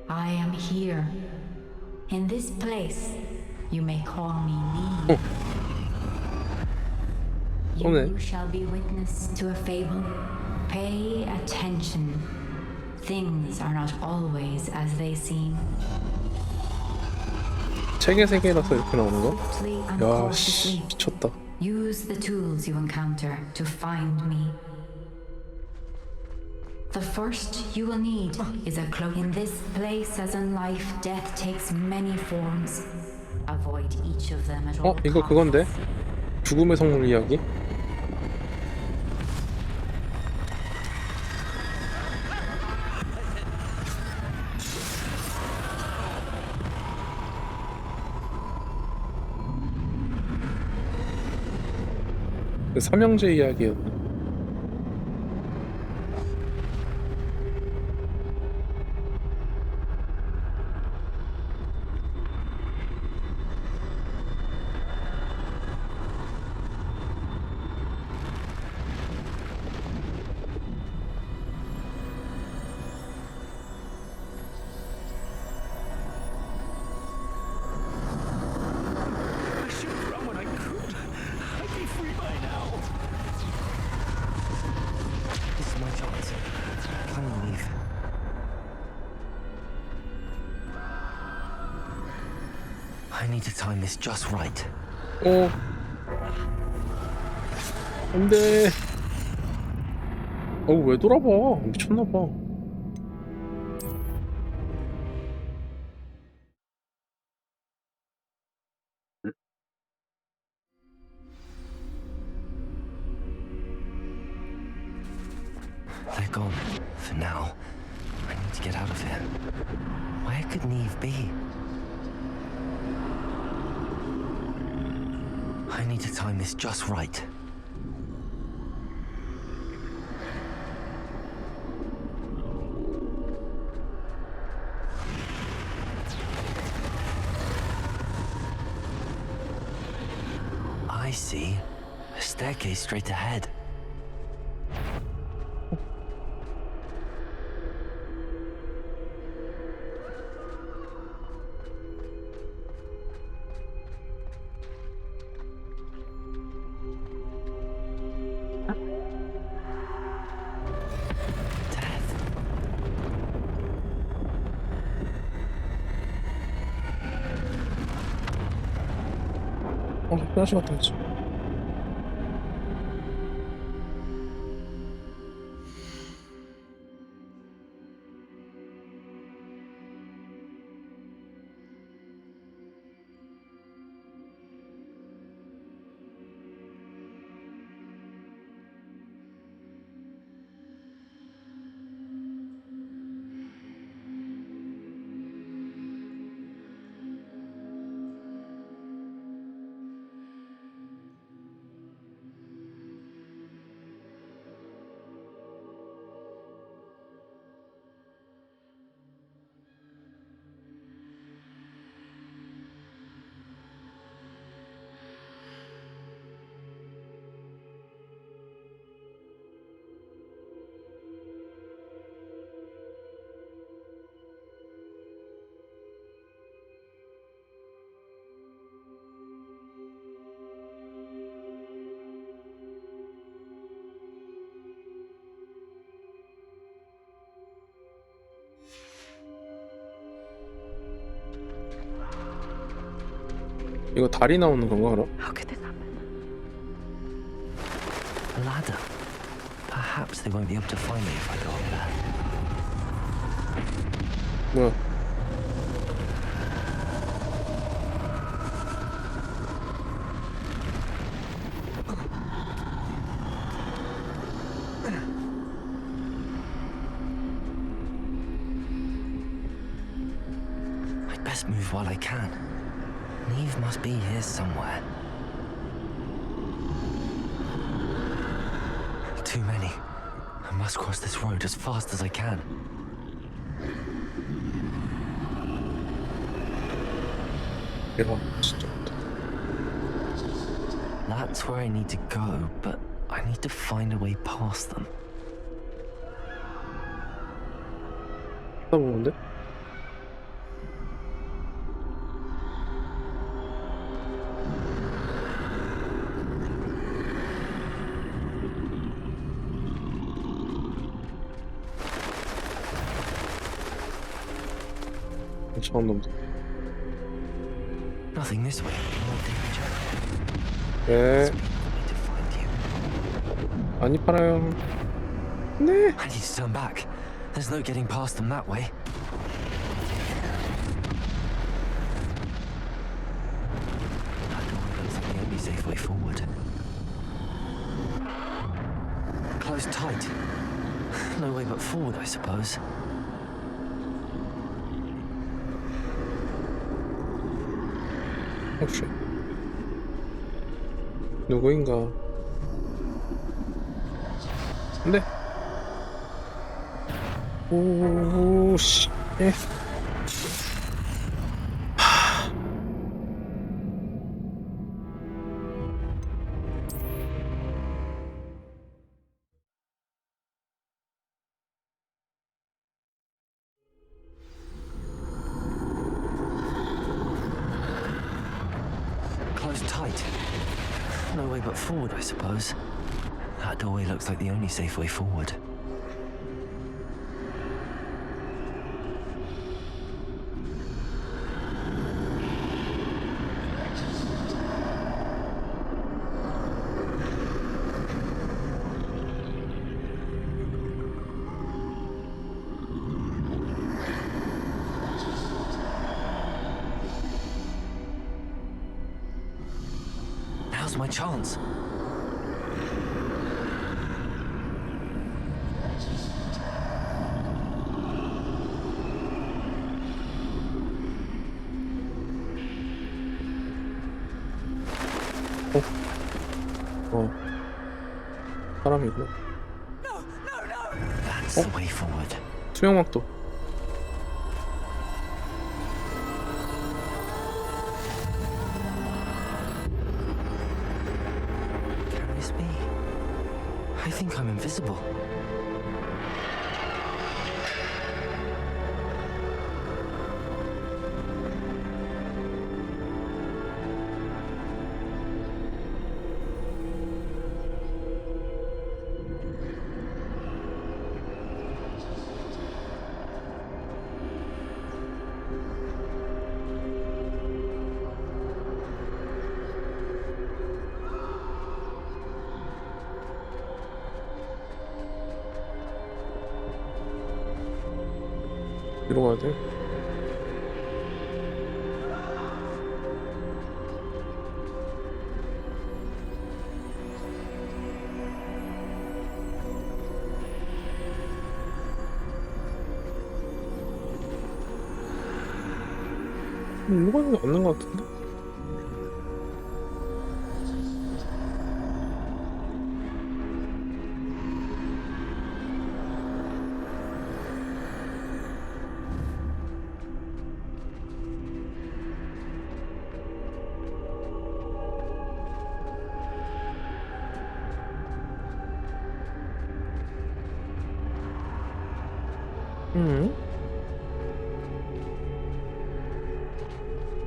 I am here. In this place, you may call me Lee. You shall be witness to a fable. Pay attention. Things are not always as they seem. 책의 세계라서 이렇게 나오는 거? 야, 씨, 미쳤다. Use the tools you encounter to find me. The first you will need is a cloak. In this place, as in life, death takes many forms. Avoid each of them at all costs. 이거 그건데? 죽음의 성물 이야기? 그 삼형제 이야기였나? I need to time this just right. 안돼. 왜 돌아봐? 미쳤나봐. They're gone, for now. I need to get out of here. Where could Neve be? I need to time this just right. I see. A staircase straight ahead. 플라시 같은 거지. 이거 다리 나오는 건가 그럼? How could this happen? A ladder. Perhaps they won't be able to find me if I go up there. 뭐야? I'd best move while I can. Neve must be here somewhere. Too many. I must cross this road as fast as I can. 대박, 진짜. That's where I need to go, but I need to find a way past them. 보는데? 이상한 놈들. Nothing this way. 네. 많이 팔아요. 네. I need to turn back. There's no getting past them that way. That door looks like the only safe way forward. Closed tight. No way but forward, I suppose. 혹시 누구인가? 네. 오, 씨. 예. Closed tight. No way but forward, I suppose. That doorway looks like the only safe way forward. Now's my chance. 사람이고. That's the way forward. 수영막도. Can this be? I think I'm invisible. 이리로 가야 돼. 이리로 가는 게 맞는 것 같은데?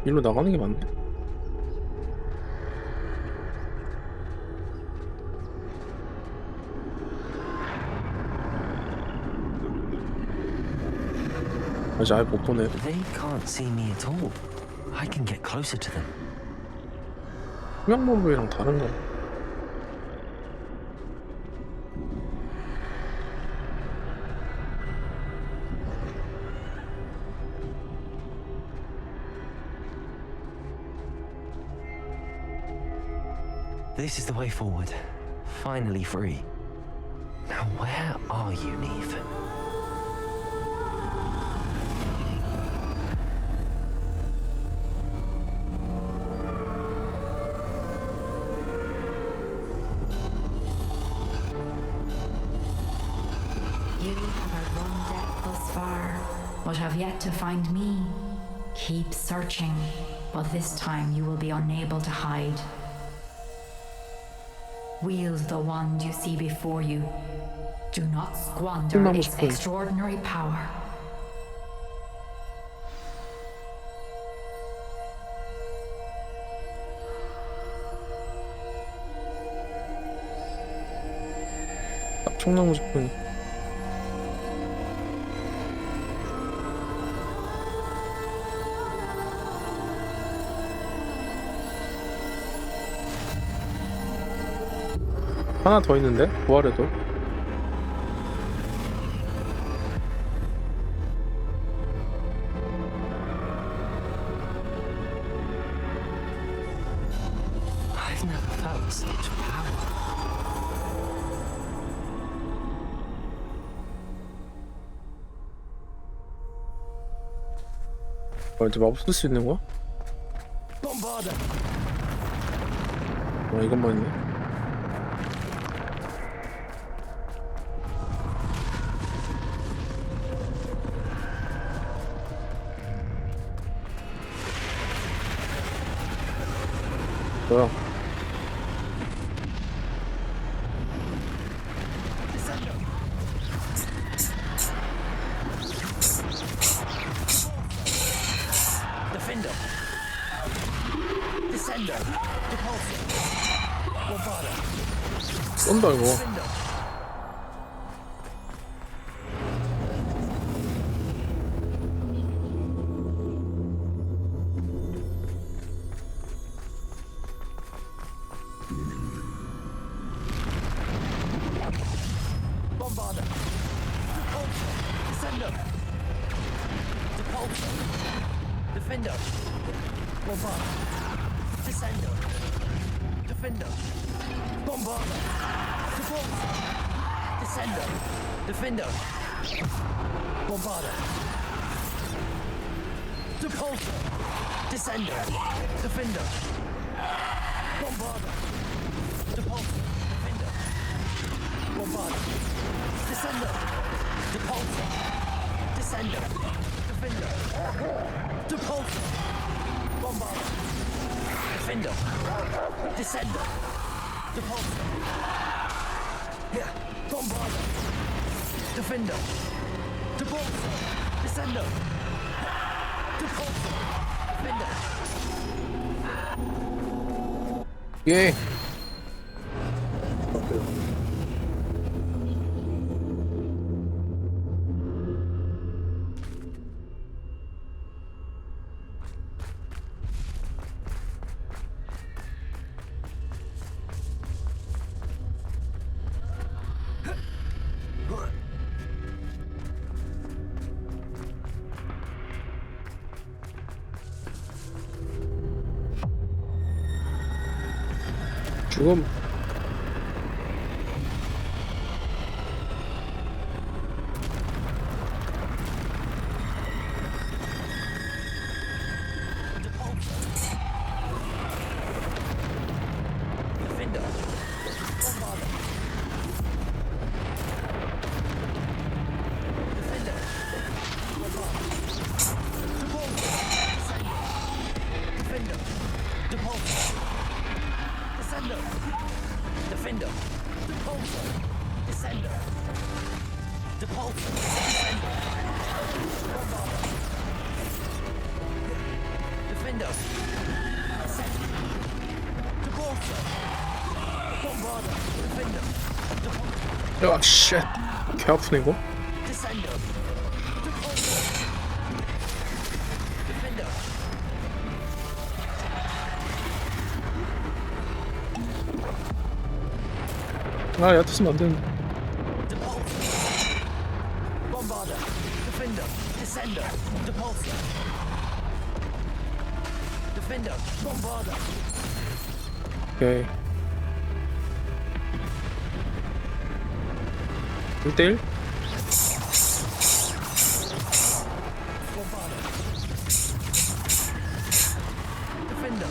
일로 나가는 게 맞네. 아직 아예 못 보네. They can't see me at all. I can get closer to them. 투명마법이랑 다른가 봐. This is the way forward. Finally free. Now where are you, Neve? You have run depth thus far, but have yet to find me. Keep searching, but this time you will be unable to hide. Wield the wand you see before you. Do not squander its extraordinary power. 청나무 숲은 하나 더 있는데? 부활해도? I've never felt such power. 이제 마법 쓸 수 있는 거야? 이것만 있네. 뭐야? Defender. Descender. Repulsor. Bombada. 쏜다 이거. Defender. Bombada. Repulsor. Descender. Defender. Bombada. Repulsor. Defender. Bombada. Descender. Repulsor. Descender. Defender. Repulsor. Bombada. Defender. Descender. Repulsor. Yeah. Bombada. Defender. Repulsor. Descender. Repulsor. Defender. 예. 죽음. Defender. Repulsor. Descender. Repulsor. Descender. Defender. Descender. Repulsor. Bombarder. Defender. 야, 쉣. 개 아프네 이거. Descender. Repulsor. Defender. 아, 얕으면 안 되는데. Bombarder, Defender, Descender, Depulsor. Defender, Bombarder. 오케이. 1대1? Bombarder. Defender,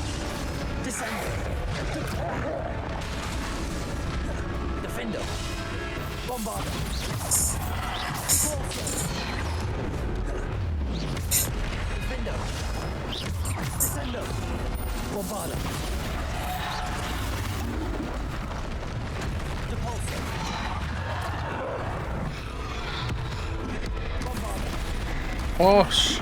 Descender. Defender, Bombarder. Defender, Descender, Bombarder. Depulsor. 아, 씨.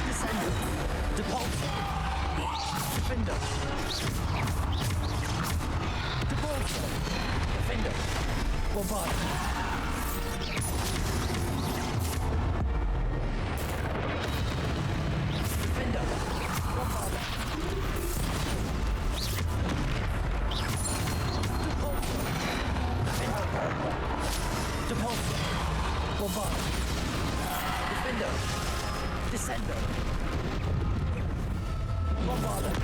Descender, Depulsor. Defender. Depulsor. Defender. Bombarder. Defender. Bombarder. Depulsor. Bombarder. Defender. Descender. Bombarder.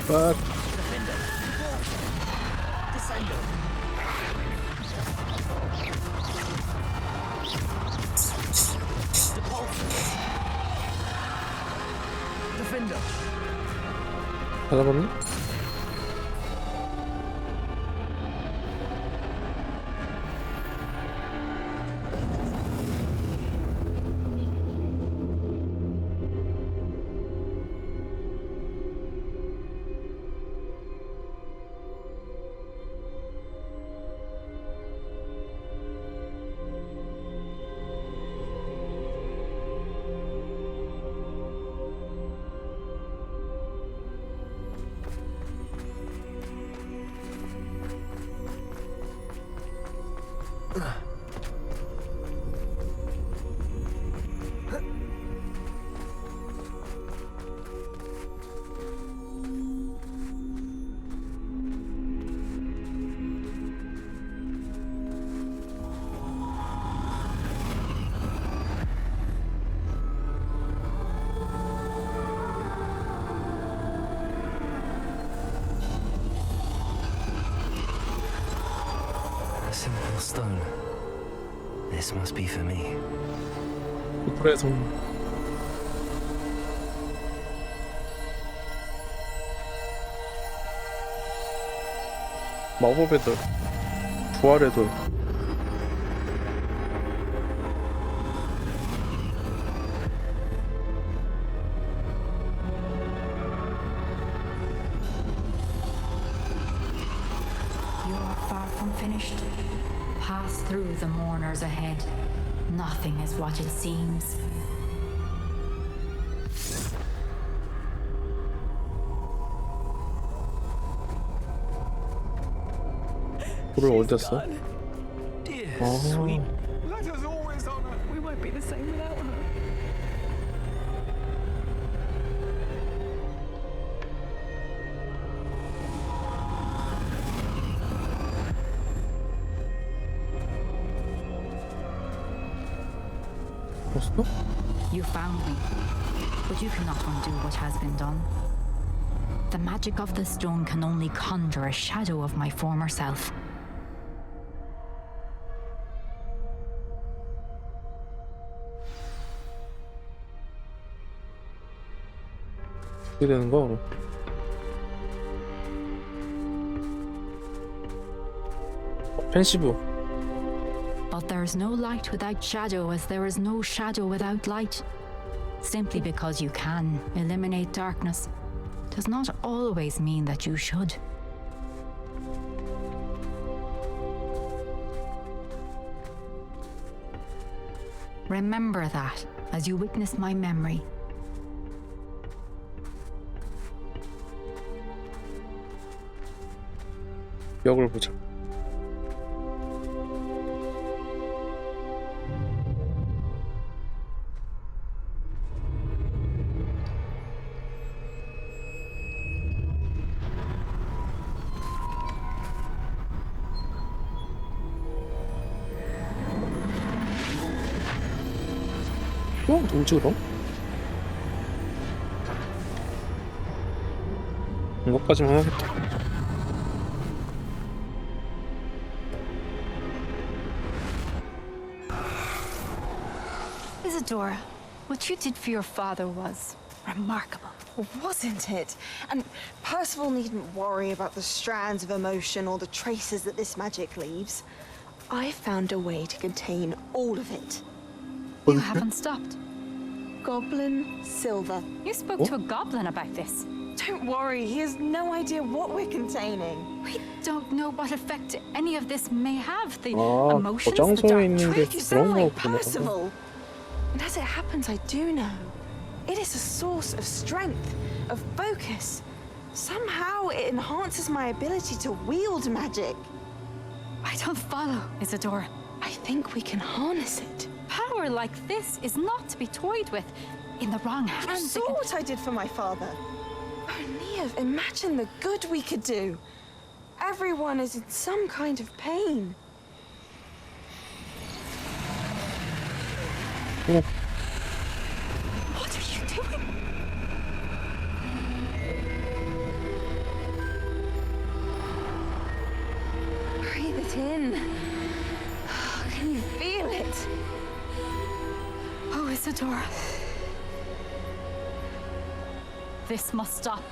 Fuck. Defender. Descender. Depulsor. Defender. 다 잡았네? A simple stone. This must be for me. 그래서 마법의 돌, 부활의 돌. You are far from finished. Pass through the mourners ahead. Nothing is what it seems. 돌을 어디다 써? Sweet. Let us always honor. We won't be the same without her. 벌써? You found me, but you cannot undo what has been done. The magic of the stone can only conjure a shadow of my former self. 어떻게 되는 거야, 그럼? 펜시브. But there is no light without shadow, as there is no shadow without light. Simply because you can eliminate darkness does not always mean that you should. Remember that as you witness my memory. 역을 보자. 누구지 그럼? 이것까지만 해야겠다. Isadora, what you did for your father was remarkable. Well, wasn't it? And Percival needn't worry about the strands of emotion or the traces that this magic leaves. I found a way to contain all of it. You haven't stopped. Goblin silver. You spoke to a goblin about this. Don't worry, he has no idea what we're containing. We don't know what effect any of this may have. The 아, emotions, the 저장소에 dark 있는 게 You sound 그런 like 거구나. Percival. And as it happens, I do know. It is a source of strength, of focus. Somehow it enhances my ability to wield magic. I don't follow, Isadora. I think we can harness it. Power like this is not to be toyed with. In the wrong You hands. saw what I did for my father. Oh, Neve, imagine the good we could do. Everyone is in some kind of pain. 어, What are you doing? Breathe it in. Can you feel it? Oh, Isadora. This must stop.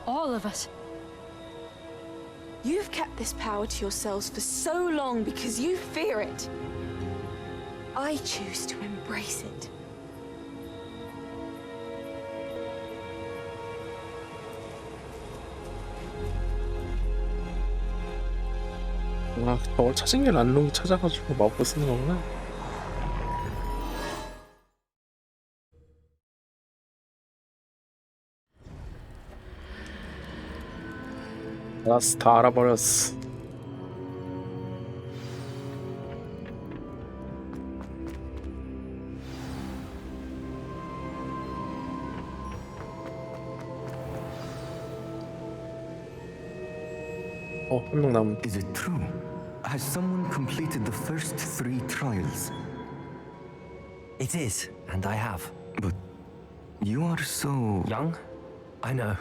All of it. You've kept this power to yourselves for so long because you fear it. I choose to embrace it. 아, 저걸 찾은 게 란록이 찾아가지고 마법 쓰는 거구나. 알았어, 다 알아버렸어. 한 명 남은. Is it true? Has someone completed the first 3 trials? It is, and I have. But you are so... young? I know.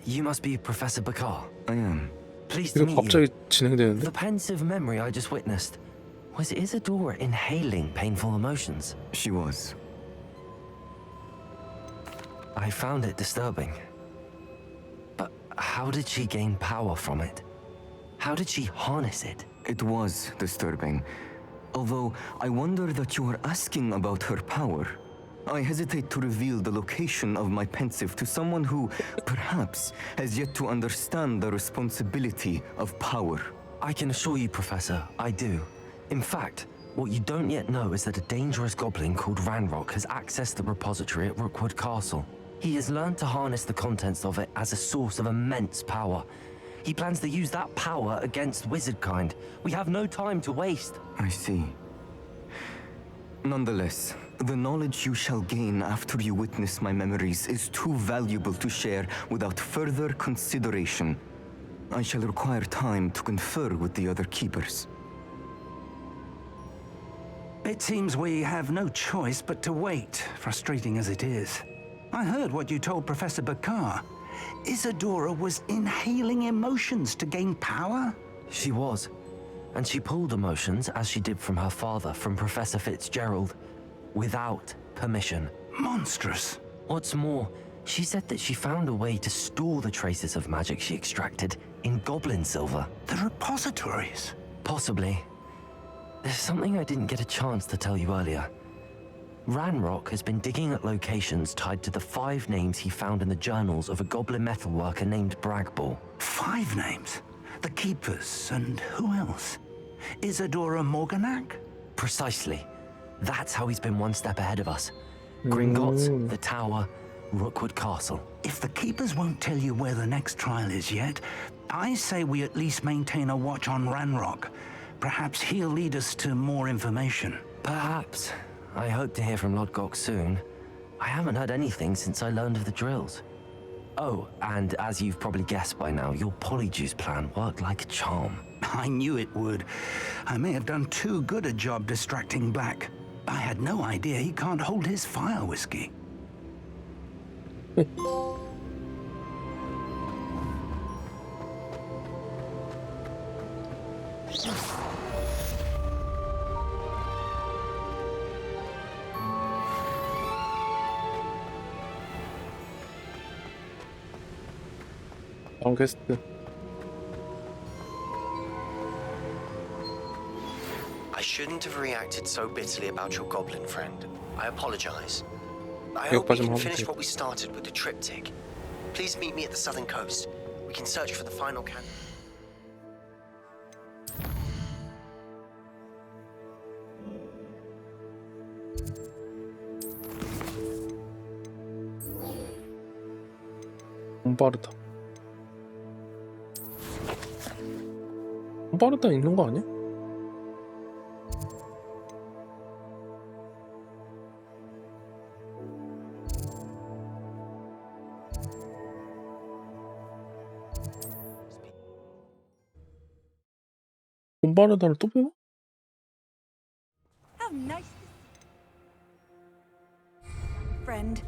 You must be Professor Bakar. I am. Pleased to 이거 meet you. 갑자기 진행되는데? The pensive memory I just witnessed. Was Isadora inhaling painful emotions? She was. I found it disturbing. But how did she gain power from it? How did she harness it? It was disturbing. Although I wonder that you are asking about her power. I hesitate to reveal the location of my pensive to someone who, perhaps, has yet to understand the responsibility of power. I can assure you, Professor, I do. In fact, what you don't yet know is that a dangerous goblin called Ranrock has accessed the repository at Rookwood Castle. He has learned to harness the contents of it as a source of immense power. He plans to use that power against wizardkind. We have no time to waste. I see. Nonetheless, the knowledge you shall gain after you witness my memories is too valuable to share without further consideration. I shall require time to confer with the other keepers. It seems we have no choice but to wait, frustrating as it is. I heard what you told Professor Bakar. Isadora was inhaling emotions to gain power? She was. And she pulled emotions, as she did from her father, from Professor Fitzgerald, without permission. Monstrous. What's more, she said that she found a way to store the traces of magic she extracted in goblin silver. The repositories? Possibly. There's something I didn't get a chance to tell you earlier. Ranrock has been digging at locations tied to the 5 names he found in the journals of a goblin metalworker named Bragball. 5 names? The Keepers, and who else? Isadora Morganac? Precisely. That's how he's been one step ahead of us. Gringotts, the Tower, Rookwood Castle. If the Keepers won't tell you where the next trial is yet, I say we at least maintain a watch on Ranrock. Perhaps he'll lead us to more information. Perhaps. I hope to hear from Lodgok soon. I haven't heard anything since I learned of the drills. Oh, and as you've probably guessed by now, your polyjuice plan worked like a charm. I knew it would. I may have done too good a job distracting Black. I had no idea he can't hold his fire whiskey. 다음 퀘스트. I shouldn't have reacted so bitterly about your goblin friend. I apologize. I 기억 hope we 빠짐 can 하면 finish 돼. what we started with the triptych. Please meet me at the southern coast. We can search for the final candle. 빠르다. 빠르다 있는 거 아니야? 빠르다를 또 배워? How nice. Friend.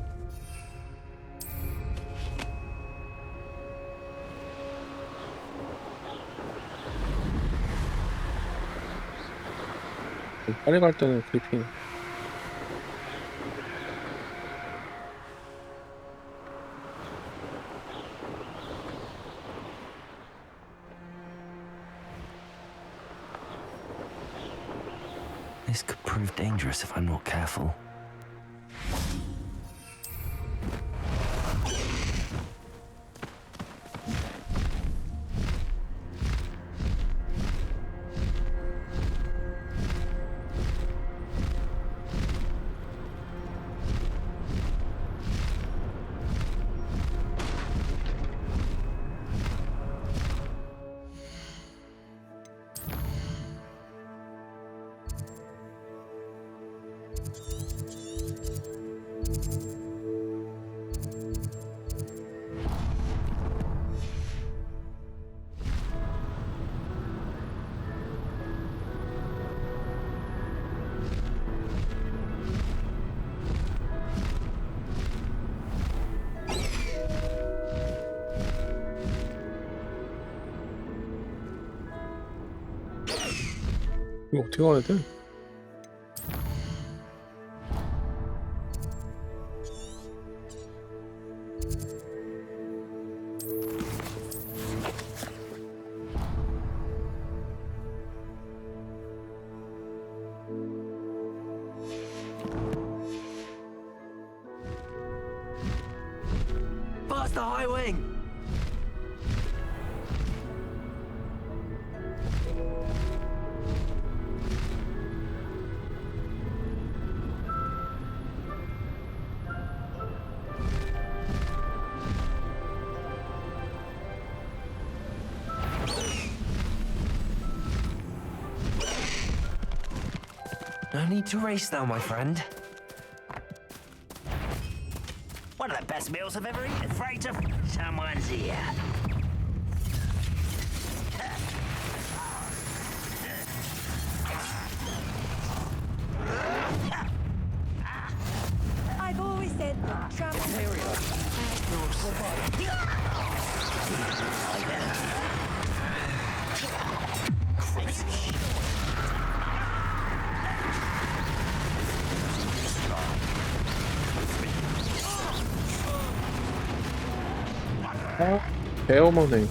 빨리 갈 때는 그리핀. This could prove dangerous if I'm not careful. 이거 어떻게 가야 돼? Past the high wing! No need to race now, my friend. One of the best meals I've ever eaten, freighter. Someone's here. I've always said that travel. 배어머네.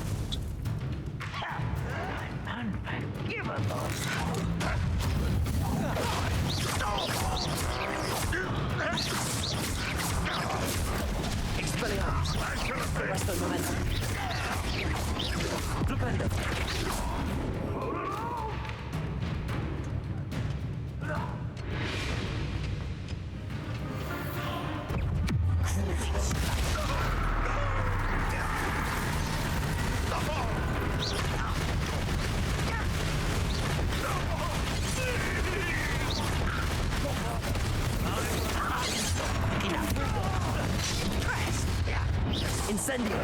Incendio!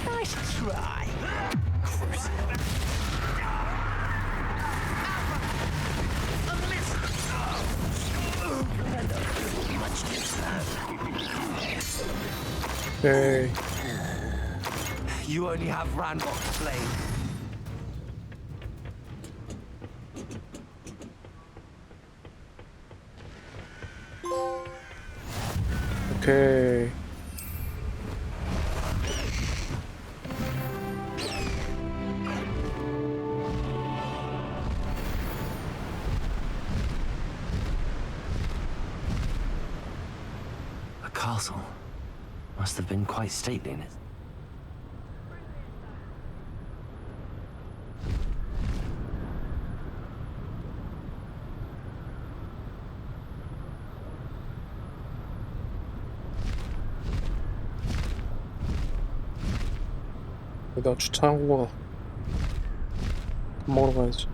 Nice try. 오케이. You only have Randolph slain. 오케이. The castle must have been quite stately in it. 여기다 주차한 거 밥 먹으러 가야지.